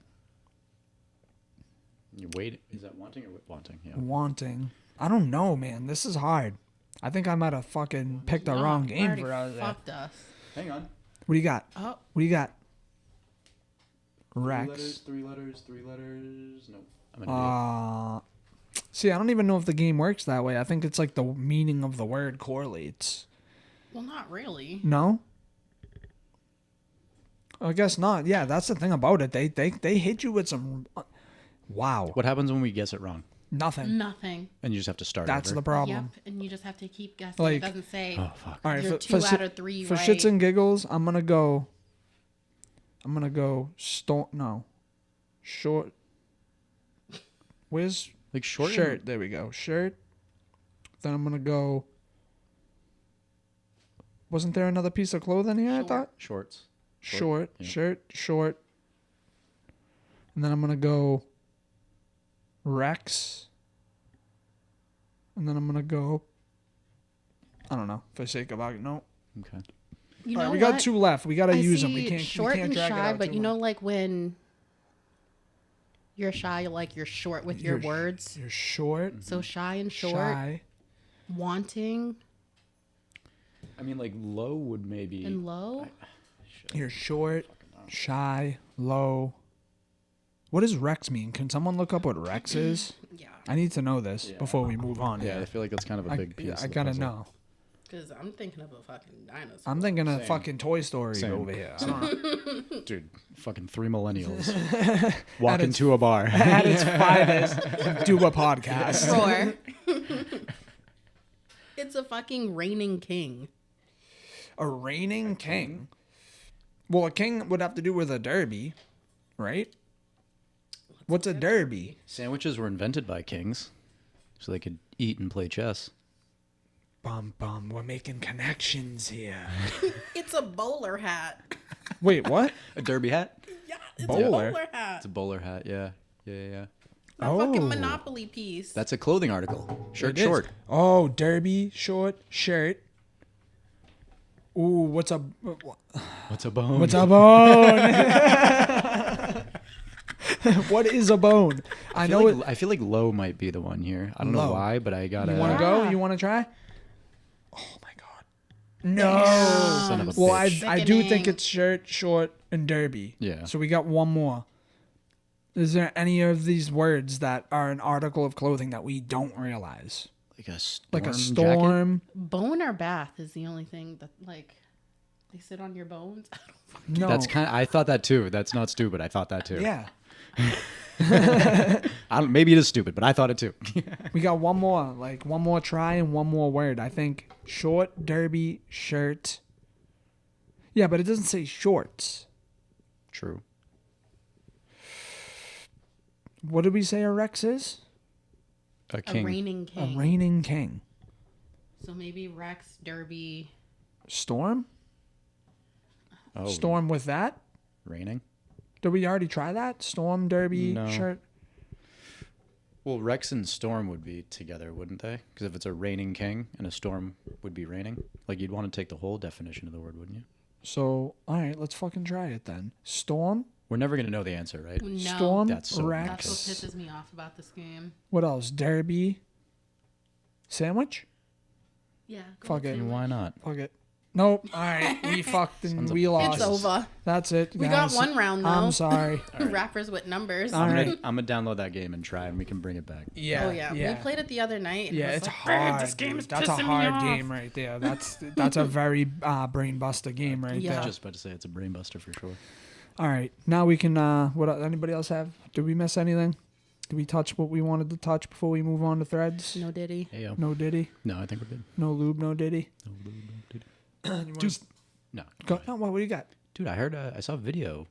You wait. Is that wanting or wanting? Yeah. wanting. I don't know, man. This is hard. I think I might have fucking picked the No, wrong you game already for us. fucked us. Hang on. What do you got? Oh, What do you got? Rex. 3 letters. Nope. I'm an idiot. See, I don't even know if the game works that way. I think it's like the meaning of the word correlates. well, not really. No? I guess not. Yeah, that's the thing about it. They hit you with some. Wow. What happens when we guess it wrong? Nothing. Nothing. And you just have to start That's over? the problem. Yep. And you just have to keep guessing. Like- it doesn't say Oh fuck. All right, you're for, 2 for, out of 3 for right. shits and giggles, I'm gonna go. No, short. Where's Like short. shirt? There we go. Shirt. Then I'm gonna go. Wasn't there another piece of clothing here? I Short. thought Shorts. short, yeah. shirt, short. And then I'm gonna go. Rex. And then I'm gonna go. I don't know. For sake of argument, no. Okay. You All know right, we got what? 2 left. We gotta I use them. see We can't. short we can't and drag it shy, out but too you know, long. like when you're shy, like you're short with your You're sh- words. You're short. So shy and short, Shy. wanting I mean, like low would maybe. and low. You're short, shy, low. What does Rex mean? Can someone look up what Rex is? Yeah. I need to know this before we move on. Yeah, I feel like that's kind of a big piece. I of the gotta puzzle. know. Because I'm thinking of a fucking dinosaur. I'm thinking of Same. fucking Toy Story Same. over here. I don't know. Dude, fucking 3 millennials walk into a bar. At its finest, do a podcast. Roar. It's a fucking reigning king. A reigning king. Well, a king would have to do with a derby, right? What's a derby? Sandwiches were invented by kings, so they could eat and play chess. Bum bum, we're making connections here. It's a bowler hat. Wait, what? A derby hat? Yeah, it's Bowler? a bowler hat. It's a bowler hat. Yeah. A Oh. fucking Monopoly piece. That's a clothing article. Shirt It is. short. Oh, derby short shirt. Ooh, what's a What's a bone? what's a bone? What is a bone? I know it. I feel like low might be the one here. I don't know Low. why, but I gotta. You want to go? You want to try? Oh my god. No. Son of a Well, bitch. I do think Sickening. it's shirt, short, and derby. Yeah. So we got one more. Is there any of these words that are an article of clothing that we don't realize? Like a storm. Like a jacket? storm? Bone or bath is the only thing that, like, they sit on your bones. No. That's kind of. I thought that too. That's not stupid. I thought that too. Yeah. Maybe it is stupid, but I thought it too. We got one more. Like one more try and one more word. I think short, derby, shirt. Yeah, but it doesn't say shorts. True. What did we say a Rex is? A A king. reigning A king. reigning king. So maybe Rex, Derby. Storm? Oh, Storm with that? raining. Did we already try that? Storm, derby, No. shirt? Well, Rex and Storm would be together, wouldn't they? Because if it's a reigning king and a storm would be raining, like you'd want to take the whole definition of the word, wouldn't you? So, all right, let's fucking try it then. Storm, We're never gonna know the answer, right? No. Storm, That's so Rex. That's what pisses me off about this game. What else? Derby, sandwich? Yeah. Fuck it. Why not? Fuck it. Nope. All right, we fucked and we lost. It's over. That's it, We guys. got one round, though. I'm sorry. Rappers with numbers. All right. I'm gonna download that game and try, and we can bring it back. Yeah. Oh, yeah. We played it the other night. And Yeah, it was it's like, hard. This game is dude. That's a pissing me hard off." game right there. That's a very brain buster game right Yeah. there. Just about to say it's a brain buster for sure. All right, now we can. What anybody else have? Did we miss anything? Did we touch what we wanted to touch before we move on to threads? No Diddy. Hey yo. No Diddy. No, I think we're good. No lube. No Diddy. No, no, no, dude. You wanna Dude. No. go, no, what do you got? Dude, I heard. I saw a video.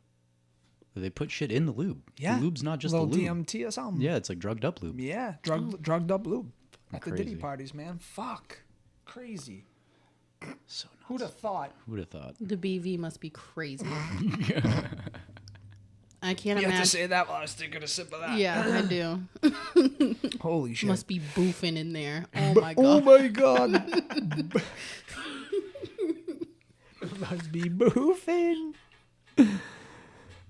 Where they put shit in the lube. Yeah, The lube's not just a the little lube. DMT or something. Yeah, it's like drugged up lube. Yeah, drugged up lube at the Diddy Crazy. parties, man. Fuck, crazy. So nuts. Who'd have thought? Who'd have thought? The BV must be crazy. I can't You have to imagine. say that while I was taking a sip of that. Yeah, I do. Holy shit. Must be boofing in there. Oh my god. Oh my god. Must be boofing.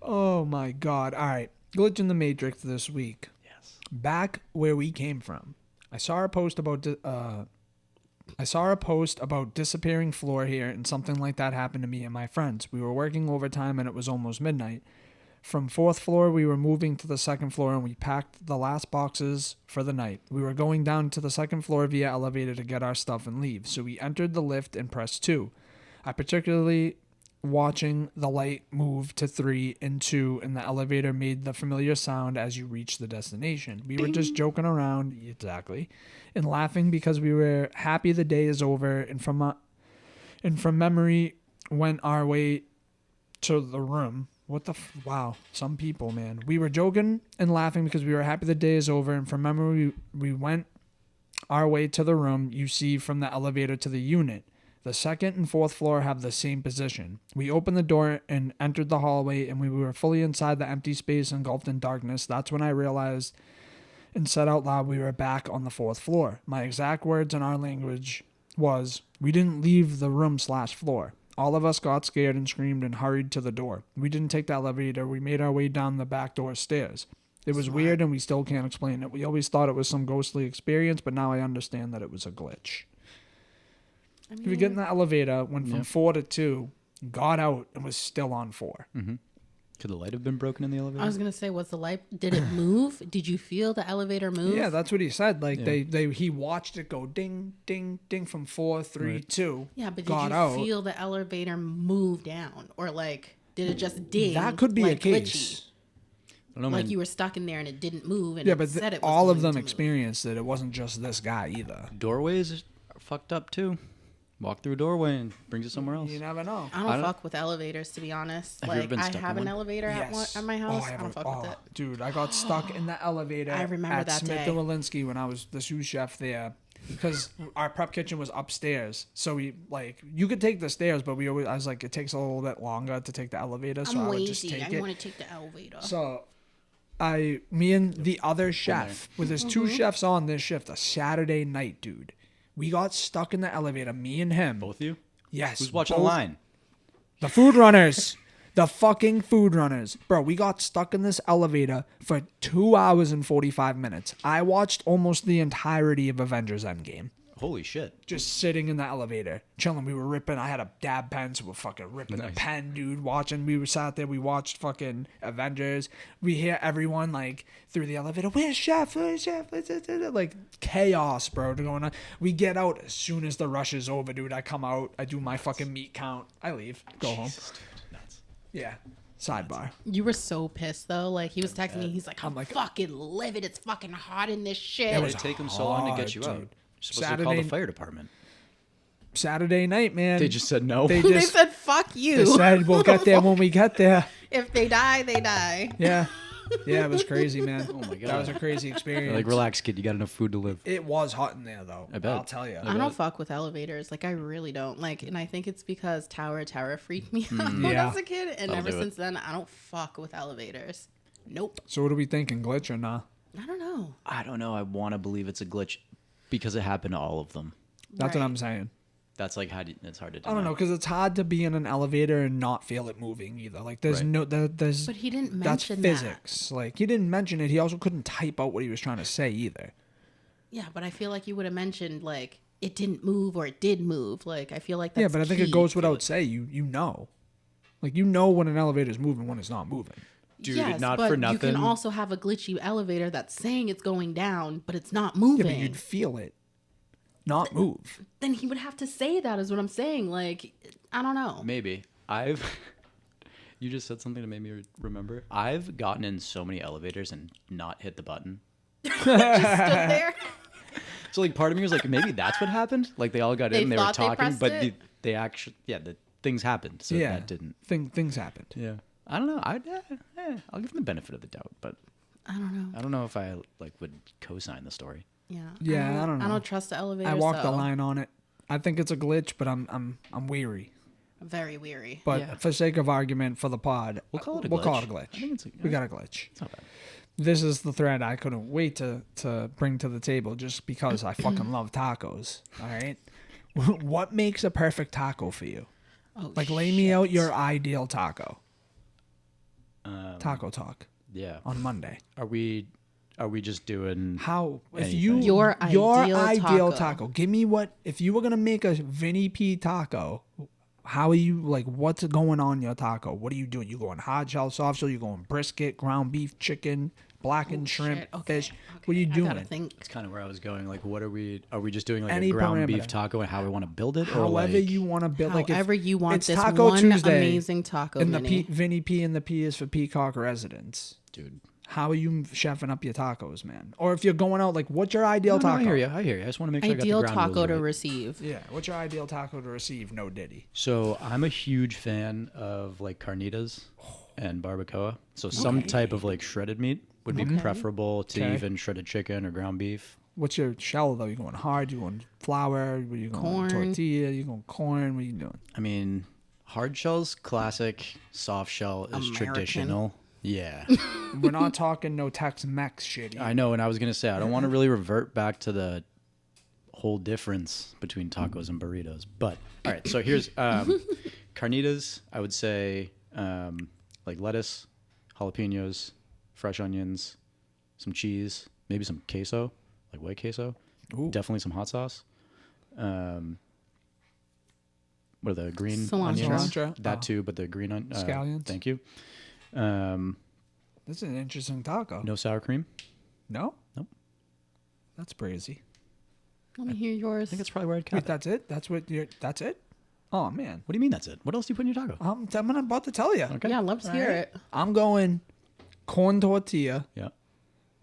Oh my god. All right. Glitch in the Matrix this week. Yes. Back where we came from. I saw a post about disappearing floor here, and something like that happened to me and my friends. We were working overtime and it was almost midnight. From fourth floor, we were moving to the second floor and we packed the last boxes for the night. We were going down to the second floor via elevator to get our stuff and leave. So we entered the lift and pressed 2. I particularly watching the light move to 3 and 2, and the elevator made the familiar sound as you reach the destination. We were just joking around, exactly, and laughing because we were happy the day is over, and from memory went our way to the room. Wow, some people, man. We were joking and laughing because we were happy the day is over, and from memory we went our way to the room you see from the elevator to the unit. The second and fourth floor have the same position. We opened the door and entered the hallway, and we were fully inside the empty space engulfed in darkness. That's when I realized and said out loud we were back on the fourth floor. My exact words in our language was, "We didn't leave the room/floor." All of us got scared and screamed and hurried to the door. We didn't take the elevator. We made our way down the back door stairs. It was weird, and we still can't explain it. We always thought it was some ghostly experience, but now I understand that it was a glitch. If you get in the elevator, went from 4 to 2, got out, and was still on 4. Mm-hmm. Could the light have been broken in the elevator? I was gonna say, was the light? Did it move? Did you feel the elevator move? Yeah, that's what he said. Like he watched it go ding, ding, ding from 4, 3, 2. Yeah, but did got you out. feel the elevator move down, or like did it just ding? That could be like, a case. I don't know, Like man. you were stuck in there and it didn't move, and Yeah, it but said it was all of going them to move. experienced it. It wasn't just this guy either. Doorways are fucked up too. Walk through a doorway and brings you somewhere else. You never know. I don't fuck with elevators, to be honest. Have you ever Like been I stuck have in an one? elevator at my house. I don't fuck with it. Dude, I got stuck in the elevator I remember at that Smith day. and Walensky when I was the sous chef there. Because our prep kitchen was upstairs, so we you could take the stairs, but I was like, it takes a little bit longer to take the elevator, so I'm I would just lazy. take I it. want to take the elevator. So me and the other chef, with there's two chefs on this shift, a Saturday night, dude. We got stuck in the elevator, me and him. Both of you? Yes. Who's watching both. the line? The food runners. The fucking food runners. Bro, we got stuck in this elevator for 2 hours and 45 minutes. I watched almost the entirety of Avengers Endgame. Holy shit. Just sitting in the elevator, chilling. We were ripping. I had a dab pen, so we're fucking ripping the pen, dude. Watching. We were sat there. We watched fucking Avengers. We hear everyone like through the elevator. Where's Chef? Where's Chef? Like chaos, bro. Going on. We get out as soon as the rush is over, dude. I come out. I do my fucking meat count. I leave. Go home. Nuts. Yeah. Sidebar. You were so pissed though. Like he was texting me. He's like, I'm like- fucking livid. It's fucking hot in this shit. Why did it take them so long to get you hard, out? dude. You're supposed to call the fire department. Saturday night, man. They just said no. They They just said, fuck you. they said we'll get there when we get there. If they die, they die. Yeah. Yeah, it was crazy, man. Oh my God. That was a crazy They're experience. like, relax, kid. You got enough food to live. It was hot in there, though. I bet. I'll tell you. I don't fuck with elevators. Like I really don't. Like, and I think it's because Tower freaked me out Yeah. as a kid, and That'll ever do it. since then, I don't fuck with elevators. Nope. So what are we thinking? Glitch or nah? I don't know. I don't know. I want to believe it's a glitch because it happened to all of them. That's what Right. I'm saying. That's like it's hard to. I don't know, because it's hard to be in an elevator and not feel it moving either. Like there's Right. there's. But he didn't That's mention that. physics. Like he didn't mention it. He also couldn't type out what he was trying to say either. Yeah, but I feel like you would have mentioned like it didn't move or it did move. Like I feel like that's Yeah, but I think it key. goes without say. You know, like you know when an elevator is moving, when it's not moving. Dude, yes, not but for you nothing. can also have a glitchy elevator that's saying it's going down, but it's not Yeah, moving. but you'd feel it, not move. Then he would have to say that is what I'm saying. Like, I don't know. Maybe you just said something that made me remember. I've gotten in so many elevators and not hit the button. Just stood there. So like part of me was like, maybe that's what happened. Like they all got They in, they were thought they talking, pressed but it? they actually, the things happened. So Yeah, that didn't. things happened. Yeah. I don't know. I'll give them the benefit of the doubt, but I don't know. I don't know if I like would co-sign the story. Yeah. Yeah, I don't know. I don't trust the elevator. I walked the so line on it. I think it's a glitch, but I'm weary. I'm very weary. But Yeah. for sake of argument, for the pod, We'll call it a We'll call glitch. it a glitch. I think it's We got a glitch. It's not bad. This is the thread I couldn't wait to bring to the table just because I fucking love tacos. All right. What makes a perfect taco for you? Oh, Like, lay me out your ideal taco. Taco talk Yeah. on Monday. Are we just doing? How if Anything. you Your ideal taco. Give me what if you were gonna make a Vinny P taco. How are you like? What's going on in your taco? What are you doing? You going hard shell, soft shell? You going brisket, ground beef, chicken, blackened shrimp, Shit. Okay. fish? What are you doing? I gotta think. It's kind of where I was going. Like, what are we just doing like Any a ground beef parameter. taco and how we want to build it, or However like you want to build, like if However you want it's this Taco one Tuesday, amazing taco and the mini. Vinny P and the P is for Peacock residents. dude. How are you chefing up your tacos, man? Or if you're going out, like, what's your ideal No, taco? I hear you. I hear you. I just want to make sure Ideal I got the ground taco rules to right. receive. Yeah, what's your ideal taco to receive? No Diddy. So I'm a huge fan of like carnitas and barbacoa. So some type of like shredded meat would be preferable to Okay. even shredded chicken or ground beef. What's your shell though? You going hard? You going flour? What you going Corn. tortilla? You going corn? What you doing? I mean, hard shell's classic. Soft shell is American. traditional. Yeah. We're not talking no Tex-Mex shit. I know, and I was gonna say I don't want to really revert back to the whole difference between tacos and burritos. But all right, so here's carnitas. I would say like lettuce, jalapenos, fresh onions, some cheese, maybe some queso, like white queso. Ooh. Definitely some hot sauce. What are the green Cilantro. onions? Cilantro? That Oh. too, but the green onion. Scallions? Thank you. This is an interesting taco. No sour cream. No? Nope. That's crazy. Let me hear yours. I think that's probably where I'd cap Wait, it. that's it? That's it? Oh, man. What do you mean that's it? What else do you put in your taco? I'm about to tell you. Okay. Yeah, let's hear Right? it. I'm going corn tortilla, Yeah.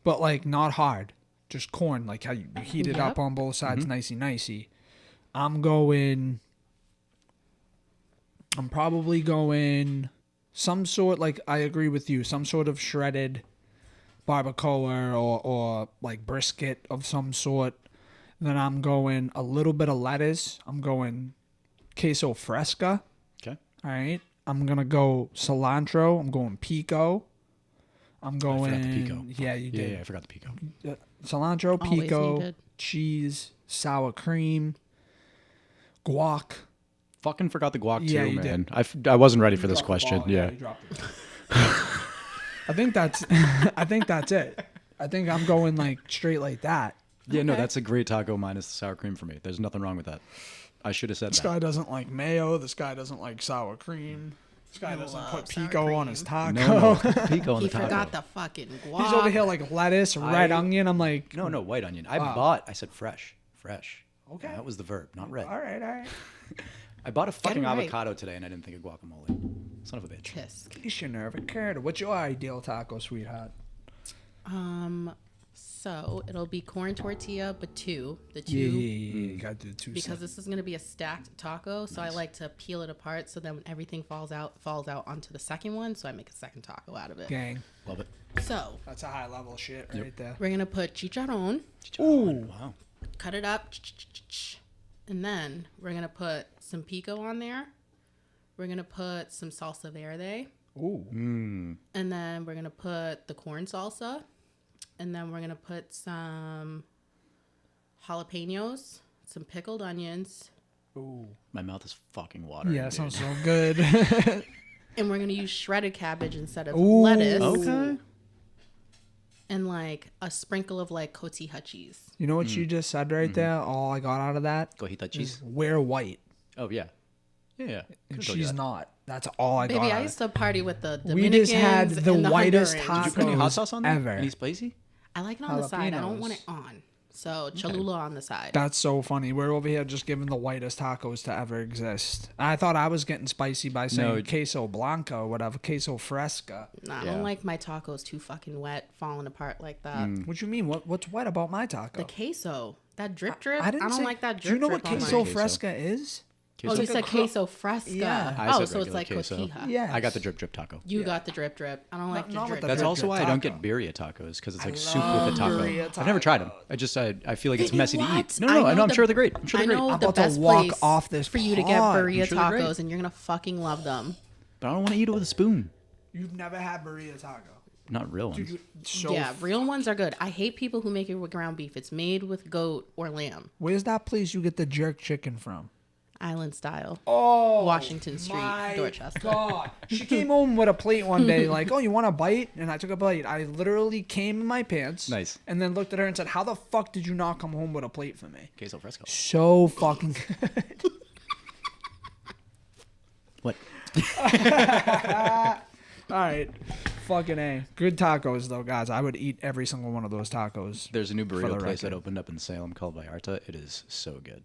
but like not hard. Just corn, like how you heat it up Yep. on both sides, Mm-hmm. nicey. I'm probably going some sort, like I agree with you, some sort of shredded barbacoa or like brisket of some sort. Then I'm going a little bit of lettuce. I'm going queso fresca. Okay. All right. I'm going to go cilantro. I'm going pico. I'm going. forgot the pico. Yeah, you did. Yeah, I forgot the pico. Cilantro, Always pico, needed. cheese, sour cream, guac. Fucking forgot the guac Yeah, too, you man. I wasn't ready for this question. Yeah. I think that's it. I think I'm going like straight like that. Yeah, no, Okay. that's a great taco minus the sour cream for me. There's nothing wrong with that. I should have said This that. guy doesn't like mayo. This guy doesn't like sour cream. This guy doesn't love put sour pico on his cream. taco. No, pico on He the taco. forgot the fucking guac. He's over here like lettuce, red onion. I'm like, No, white onion. I said fresh. Okay. That was the verb, not red. all right. I bought a fucking right. avocado today and I didn't think of guacamole. Son of a bitch. Tisk. You should never cared. What's your ideal taco, sweetheart? So it'll be corn tortilla, but two. The two. Yeah. You got to do two. Because this is going to be a stacked taco, so I like to peel it apart so then when everything falls out onto the second one, so I make a second taco out of it. gang. Love it. So That's a high level shit right there. we're going to put chicharron, Ooh. Wow. cut it up, and then we're going to put some pico on there. We're going to put some salsa verde, Ooh. and then we're going to put the corn salsa, and then we're going to put some jalapenos, some pickled onions, Ooh. My mouth is fucking watering. Yeah, dude. sounds so good. and we're going to use shredded cabbage instead of Ooh. lettuce. Okay. And like a sprinkle of like cotija cheese. You know what you just said right there? All I got out of that Go hit that is cheese. we're white. Oh, yeah. Yeah. And Could've told you she's that. not. That's all I got Baby, out I of used to party with the We Dominicans just had the and the whitest Hondurans. tacos. Did you put any hot sauce on there? ever. Any spicy? I like it on the side. I don't Jalapenos. want it on. So Cholula on the side. That's so funny. We're over here just giving the whitest tacos to ever exist. I thought I was getting spicy by saying No. queso blanca or whatever, queso fresca. Nah, I Yeah. don't like my tacos too fucking wet, falling apart like that. What you mean? What's wet about my taco? The queso, that drip drip. I I, didn't don't say, like that Do you drip know what drip on queso mine. Queso. fresca is? Oh, you Queso. said queso fresca. Yeah. I Oh, said so it's regular like queso. cotija. Yes. I got the drip taco. You got the drip drip. I don't like not the with drip the That's drip. drip also drip why I don't taco. get birria tacos because it's like I soup with love a taco. birria I've never tried them. tacos. I feel like it's Baby, messy to what? eat. No, I know. I'm the- sure they're great. I'm sure I they're great. know I'm the about to best walk place off this for you to get pod. burrito I'm sure they're great. tacos, and you're gonna fucking love them. But I don't want to eat it with a spoon. You've never had burrito taco. Not real ones. So Yeah, real ones are good. I hate people who make it with ground beef. It's made with goat or lamb, where's that place you get the jerk chicken from? island style. Oh, Washington Street, my Dorchester. God, she came home with a plate one day, like, "Oh, you want a bite?" And I took a bite. I literally came in my pants, Nice. and then looked at her and said, "How the fuck did you not come home with a plate for me?" Queso fresco. So fucking good. What? All right, fucking A. Good tacos though, guys. I would eat every single one of those tacos. There's a new the burrito place record. that opened up in Salem called Vallarta. It is so good.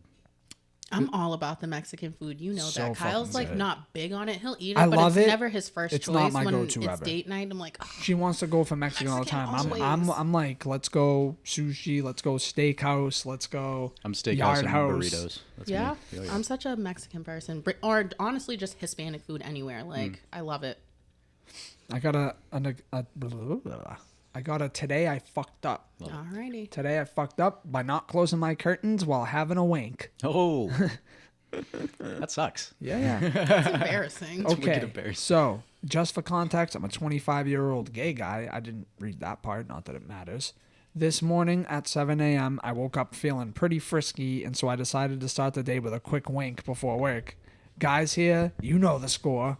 I'm all about the Mexican food. You know So that. Kyle's fucking like good. not big on it. He'll eat it, I but love it's it. never his first It's choice. not my when go-to it's ever. date night, I'm like, "Ugh." She wants to go for Mexican all the time. Mexican I'm always. like, let's go sushi, let's go steakhouse, let's go I'm steakhouse Yard and House. burritos. That's yeah, me. Yeah, yeah. I'm such a Mexican person, or honestly, just Hispanic food anywhere. Like, I love it. I got a today I fucked up. Alrighty. Today I fucked up by not closing my curtains while having a wank. Oh, that sucks. Yeah. It's embarrassing. wicked Okay. embarrassing. So, just for context, I'm a 25-year-old gay guy. I didn't read that part, not that it matters. This morning at 7 a.m., I woke up feeling pretty frisky, and so I decided to start the day with a quick wank before work. Guys here, you know the score.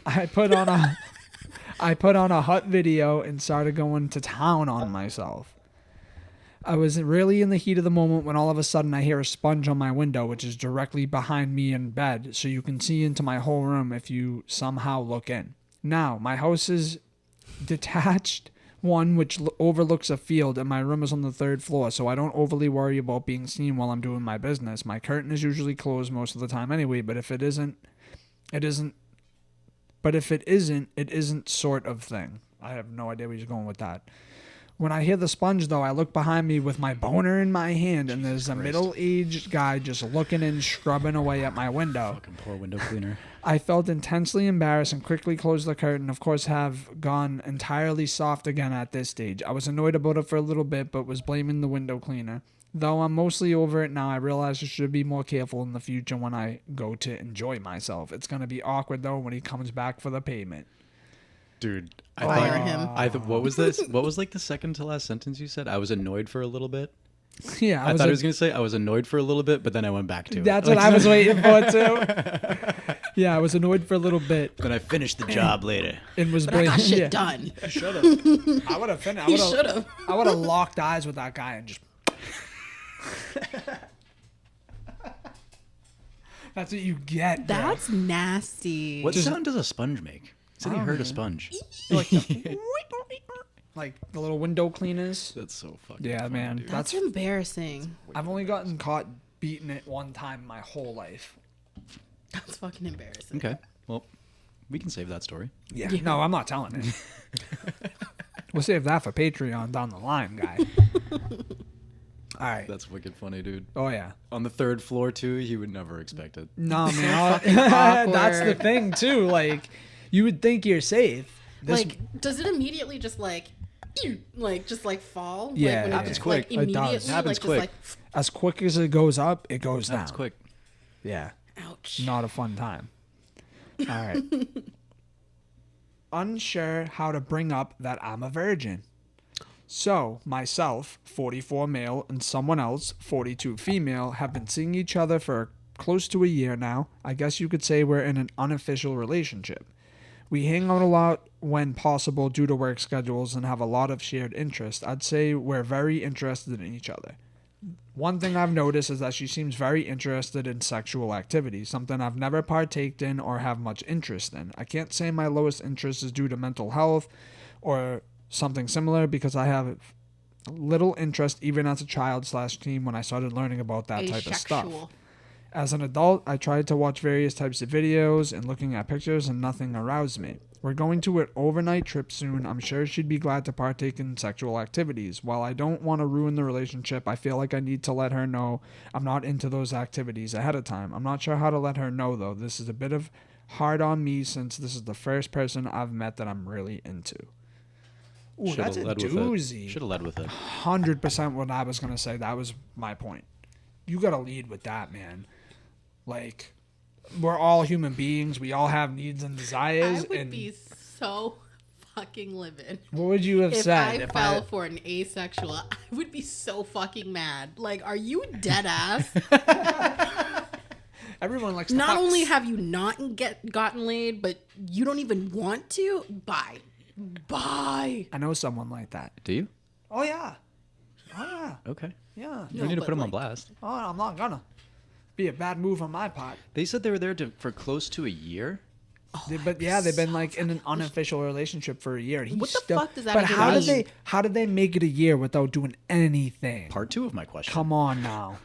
I put on a hot video and started going to town on myself. I was really in the heat of the moment when all of a sudden I hear a sponge on my window, which is directly behind me in bed, so you can see into my whole room if you somehow look in. Now, my house is detached one which overlooks a field, and my room is on the 3rd floor, so I don't overly worry about being seen while I'm doing my business. My curtain is usually closed most of the time anyway, but if it isn't, it isn't. But if it isn't sort of thing. I have no idea where he's going with that. When I hear the sponge, though, I look behind me with my boner in my hand, and there's a middle-aged guy just looking and scrubbing away at my window. Fucking poor window cleaner. I felt intensely embarrassed and quickly closed the curtain. Of course, have gone entirely soft again at this stage. I was annoyed about it for a little bit, but was blaming the window cleaner. Though I'm mostly over it now, I realize I should be more careful in the future when I go to enjoy myself. It's going to be awkward, though, when he comes back for the payment. Dude, Fire him. What was this? What was like the second to last sentence you said? I was annoyed for a little bit. Yeah, I thought I was going to say I was annoyed for a little bit, but then I went back to it. That's what I was waiting for, too. Yeah, I was annoyed for a little bit Then I finished the job later. and was But I got blaming. shit Yeah, done. I should have. I would have finished. You should have. I would have locked eyes with that guy and just. That's what you get. bro. That's nasty. What sound does a sponge make? Said he heard a sponge. Like the little window cleaners. That's so fucking Yeah, funny, man. dude. That's embarrassing. I've only gotten caught beating it one time my whole life. That's fucking embarrassing. Okay. Well, we can save that story. Yeah. No, I'm not telling it. We'll save that for Patreon down the line, guy. All right. That's wicked funny, dude. Oh yeah. On the 3rd floor too, you would never expect it. No, man. Awkward. That's the thing too. Like, you would think you're safe. This, Like, does it immediately just just fall? Yeah, like, when happens it, quick. Like, It does. immediately, Happens like, quick. Just as quick as it goes up, it goes down. That's quick. Yeah. like, ouch. Not a fun time. All right. Unsure how to bring up that I'm a virgin. So, myself, 44 male, and someone else, 42 female, have been seeing each other for close to a year now. I guess you could say we're in an unofficial relationship. We hang out a lot when possible due to work schedules and have a lot of shared interest. I'd say we're very interested in each other. One thing I've noticed is that she seems very interested in sexual activity, something I've never partaked in or have much interest in. I can't say my lowest interest is due to mental health or something similar because I have little interest even as a child/teen when I started learning about that type of stuff. Asexual. As an adult, I tried to watch various types of videos and looking at pictures and nothing aroused me. We're going to an overnight trip soon. I'm sure she'd be glad to partake in sexual activities. While I don't want to ruin the relationship, I feel like I need to let her know I'm not into those activities ahead of time. I'm not sure how to let her know, though. This is a bit of hard on me since this is the first person I've met that I'm really into. Ooh, that's a doozy. Should have led with it. 100% what I was going to say. That was my point. You got to lead with that, man. Like, we're all human beings. We all have needs and desires. I would and be so fucking livid. what would you have If said? I fell for an asexual, I would be so fucking mad. Like, are you dead ass? Everyone likes to Not fuck. only have you not gotten laid, but you don't even want to? Bye. Bye. I know someone like that. Do you? Oh, yeah. Oh, yeah. Okay. Yeah. You need to but put him on like- blast. Oh, I'm not gonna. Be a bad move on my part. They said they were there for close to a year. But yeah, they've been like in an unofficial relationship for a year. And he's What the still, fuck does that But even how did mean? they make it a year without doing anything? Part 2 of my question. Come on now.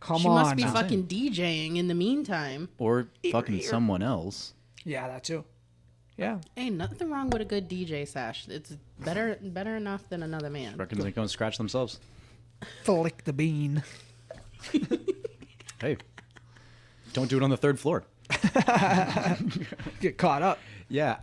Come She on must be now. fucking DJing in the meantime. Or fucking someone else. Yeah, that too. Yeah. Ain't nothing wrong with a good DJ sash. It's better enough than another man. Reckons they go and scratch themselves. Flick the bean. Hey, don't do it on the 3rd floor. Get caught up. Yeah,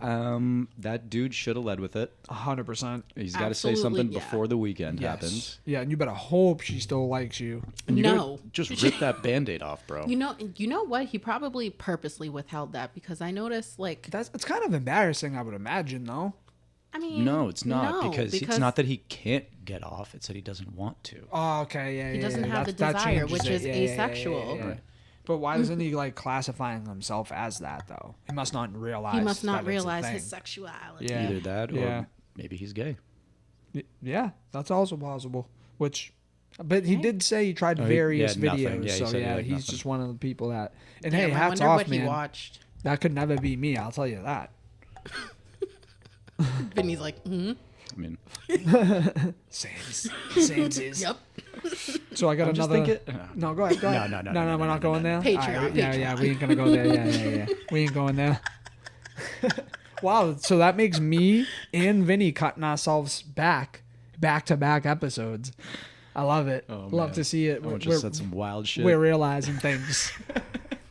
that dude should have led with it. 100%. He's got to say Absolutely, something yeah. before the weekend happens. Yes. Yeah, and you better hope she still likes you. And you No. gotta just rip that Band-Aid off, bro. You know what? He probably purposely withheld that because I noticed, like, It's kind of embarrassing, I would imagine, though. I mean, No, it's not no, because it's not that he can't get off. It's that he doesn't want to. Oh, okay, yeah, He yeah, doesn't yeah. have the That desire, changes which it. is Yeah, yeah, yeah, asexual. yeah, yeah. But why doesn't he like classifying himself as that though? He must not realize. he must not that it's a realize thing. his sexuality. Yeah. Either that or Yeah. maybe he's gay. Yeah, that's also possible. But he did say he tried various yeah, nothing. videos, Yeah, he so said he yeah, liked he's nothing. just one of the people that. And Damn, hey, I hats wonder off, what man. he watched. That could never be me. I'll tell you that. Vinny's like, I mean, Same. yep. So I got I'm just another. thinking- No, go ahead. No, We're not going there. Patreon, All right, yeah, Patreon. we ain't gonna go there. Yeah. We ain't going there. Wow. So that makes me and Vinny cutting ourselves back to back episodes. I love it. Oh, Love man. to see it. I just said some wild shit. We're realizing things.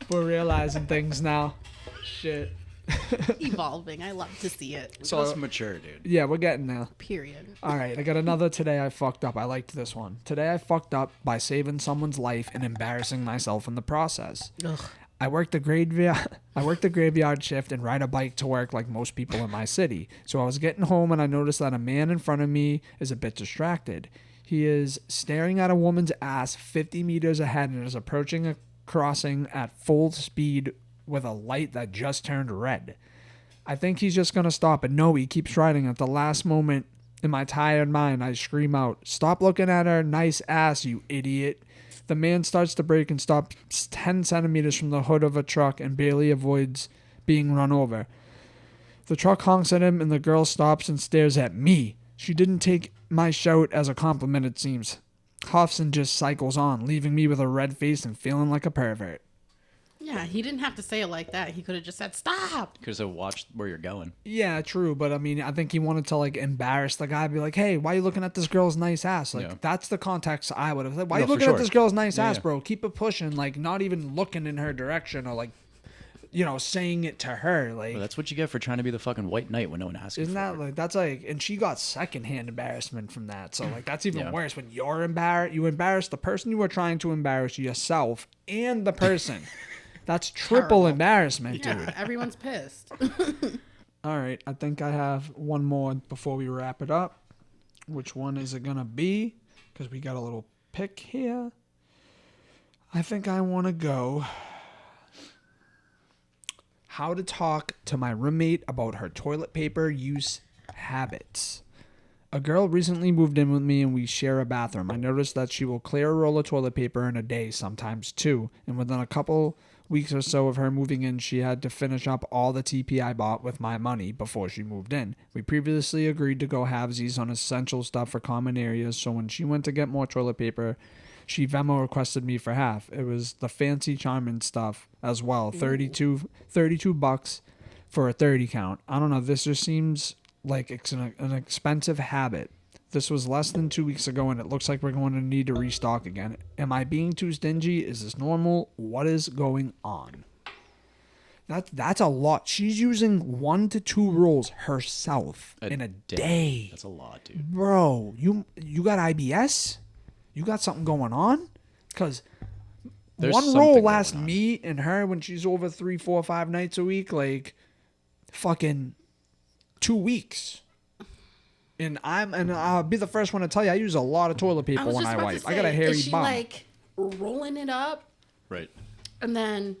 We're realizing things now. Shit. Evolving. I love to see it. So it's mature, dude. Yeah, we're getting there. Period. All right, I got another today I fucked up. I liked this one. Today I fucked up by saving someone's life and embarrassing myself in the process. Ugh. I worked the graveyard shift and ride a bike to work like most people in my city. So I was getting home and I noticed that a man in front of me is a bit distracted. He is staring at a woman's ass 50 meters ahead and is approaching a crossing at full speed with a light that just turned red. I think he's just going to stop, but no, he keeps riding. At the last moment, in my tired mind, I scream out, "Stop looking at her nice ass, you idiot." The man starts to brake and stops 10 centimeters from the hood of a truck and barely avoids being run over. The truck honks at him and the girl stops and stares at me. She didn't take my shout as a compliment, it seems. Huffs and just cycles on, leaving me with a red face and feeling like a pervert. Yeah, he didn't have to say it like that. He could have just said, stop. Because I watched where you're going. Yeah, true, but I mean, I think he wanted to like embarrass the guy, be like, "Hey, why are you looking at this girl's nice ass?" Like, Yeah. that's the context I would have said. Why are No, you for looking at sure. this girl's nice ass, Yeah. bro? Keep it pushing, like not even looking in her direction or like, saying it to her. Like, Well, that's what you get for trying to be the fucking white knight when no one asks you isn't for that it. like that's like? And she got secondhand embarrassment from that, so like that's even Yeah. worse when you're embarrassed. You embarrass the person you were trying to embarrass, yourself and the person. That's triple Terrible. embarrassment, dude. Yeah, everyone's pissed. All right, I think I have one more before we wrap it up. Which one is it gonna be? Because we got a little pick here. I think I want to go. How to talk to my roommate about her toilet paper use habits. A girl recently moved in with me and we share a bathroom. I noticed that she will clear a roll of toilet paper in a day, sometimes two. And within a couple weeks or so of her moving in, she had to finish up all the TP I bought with my money before she moved in. We previously agreed to go halvesies on essential stuff for common areas, so when she went to get more toilet paper, she Venmo requested me for half. It was the fancy charming stuff as well. 32 bucks for a 30 count. I don't know. This just seems like it's an expensive habit. This was less than 2 weeks ago, and it looks like we're going to need to restock again. Am I being too stingy? Is this normal? What is going on? That's a lot. She's using 1 to 2 rolls herself in a day. That's a lot, dude. Bro, you got IBS? You got something going on? Because There's one something roll going lasts on. me and her when she's over 3, 4, 5 nights a week, like fucking 2 weeks. And I'll be the first one to tell you, I use a lot of toilet paper when I wipe. I got a hairy is she bum. like rolling it up Right. and then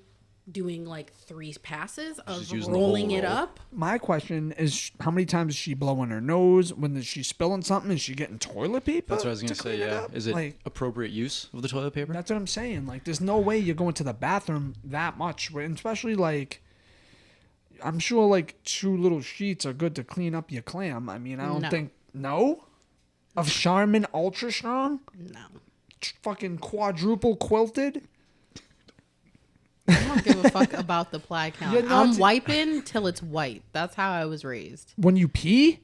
doing like 3 passes of She's using the whole rolling it roll. up? My question is, how many times is she blowing her nose? When is she spilling something? Is she getting toilet paper? That's what I was going to say, clean it yeah. up? Is it Like, appropriate use of the toilet paper? that's what I'm saying. Like, there's no way you're going to the bathroom that much, and especially like, I'm sure like 2 little sheets are good to clean up your clam. I mean, I don't No. think of Charmin Ultra Strong, No. fucking quadruple quilted. I don't give a fuck about the ply count. You're not I'm t- wiping till it's white. That's how I was raised. When you pee,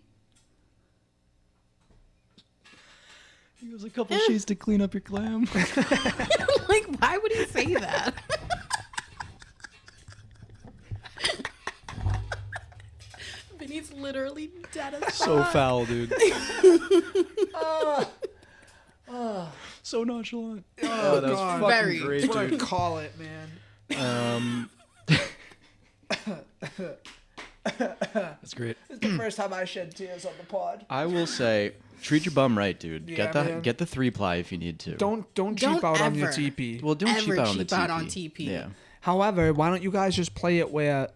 Use a couple sheets to clean up your clam. Like, why would he say that? Vinny's literally dead as So fuck. foul, dude. So nonchalant. Oh, that's God. fucking Very. great, that's what I dude. call it, man. That's great. It's the first time I shed tears on the pod. I will say, treat your bum right, dude. Yeah, man. Get the 3-ply if you need to. Don't cheap Don't out on your ever. TP. Well, don't Ever cheap out on the cheap out TP. on TP. Yeah. However, why don't you guys just play it where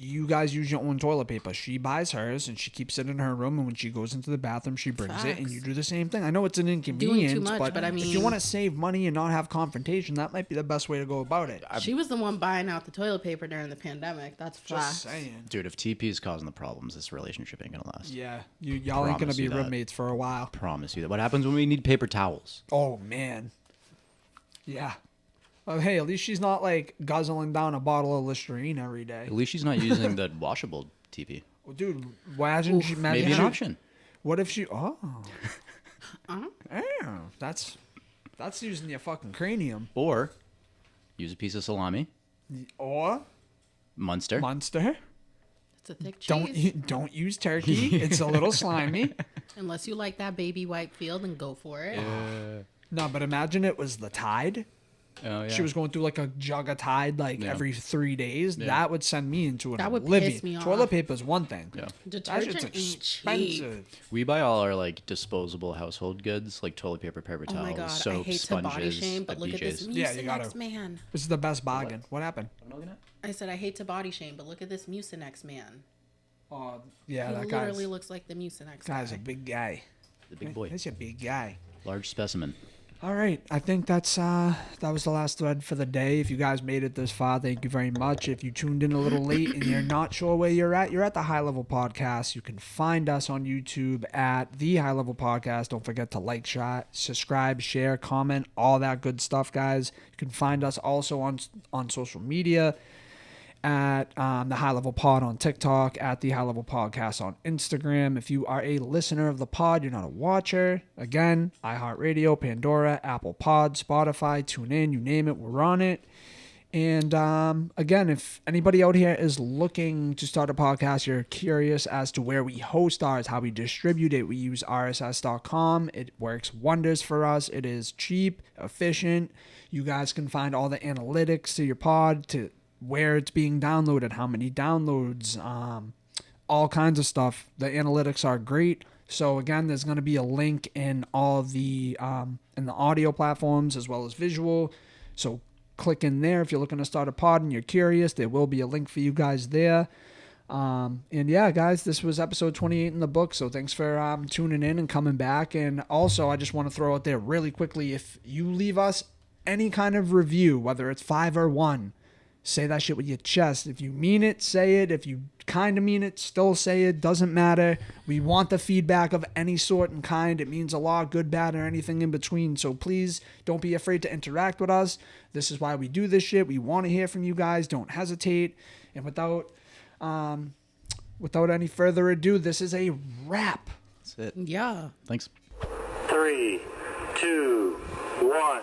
you guys use your own toilet paper. She buys hers and she keeps it in her room, and when she goes into the bathroom, she brings it, and you do the same thing. I know it's an inconvenience, much, but I if mean- you want to save money and not have confrontation, that might be the best way to go about it. She was the one buying out the toilet paper during the pandemic. That's Just facts. saying. Dude, if TP is causing the problems, this relationship ain't gonna last. Yeah, y'all ain't gonna Promise be you that. roommates for a while. Promise you that. What happens when we need paper towels? Oh man. Yeah. Oh, hey, at least she's not like guzzling down a bottle of Listerine every day. At least she's not using the washable TP. Well, dude, imagine Maybe an she- option. What if she? Oh. Yeah, that's using your fucking cranium. Or use a piece of salami, Or Munster. Munster. It's a thick cheese. Don't use turkey. It's a little slimy. Unless you like that baby white feel, then go for it. No, but imagine it was the Tide. Oh, yeah. She was going through like a jug of Tide Yeah. every 3 days. Yeah. That would send me into an That would oblivion. piss me off. Toilet paper is one thing. Yeah. Detergent That shit's ain't cheap. expensive. We buy all our like disposable household goods, like toilet paper, paper Oh towels, my god, soap, I hate to sponges, body shame, but look at this BJ's. Yeah, you Mucinex gotta- man. This is the best bargain. What happened? I said I hate to body shame, but look at this Mucinex man. Oh, yeah, He that literally guy's looks like the Mucinex guy's guy. a big guy. The big boy, That's a big guy. large specimen. All right, I think that was the last thread for the day. If you guys made it this far, thank you very much. If you tuned in a little late and you're not sure where you're at the High Level Podcast. You can find us on YouTube at the High Level Podcast. Don't forget to like, subscribe, share, comment, all that good stuff, guys. You can find us also on social media at the High Level Pod on TikTok, at the High Level Podcast on Instagram. If you are a listener of the pod, you're not a watcher, again, iHeartRadio, Pandora, Apple Pod, Spotify, TuneIn, you name it, we're on it. And again, if anybody out here is looking to start a podcast, you're curious as to where we host ours, how we distribute it, we use rss.com. It works wonders for us. It is cheap, efficient. You guys can find all the analytics to your pod, to where it's being downloaded, how many downloads, all kinds of stuff. The analytics are great. So again, there's going to be a link in all the in the audio platforms as well as visual. So click in there if you're looking to start a pod and you're curious. There will be a link for you guys there. And yeah, guys, this was episode 28 in the book. So thanks for tuning in and coming back. And also, I just want to throw out there really quickly, if you leave us any kind of review, whether it's 5 or 1, say that shit with your chest. If you mean it, say it. If you kind of mean it, still say it. Doesn't matter. We want the feedback of any sort and kind. It means a lot, good, bad, or anything in between. So please don't be afraid to interact with us. This is why we do this shit. We want to hear from you guys. Don't hesitate. And without any further ado, this is a wrap. That's it. Yeah. Thanks. 3, 2, 1.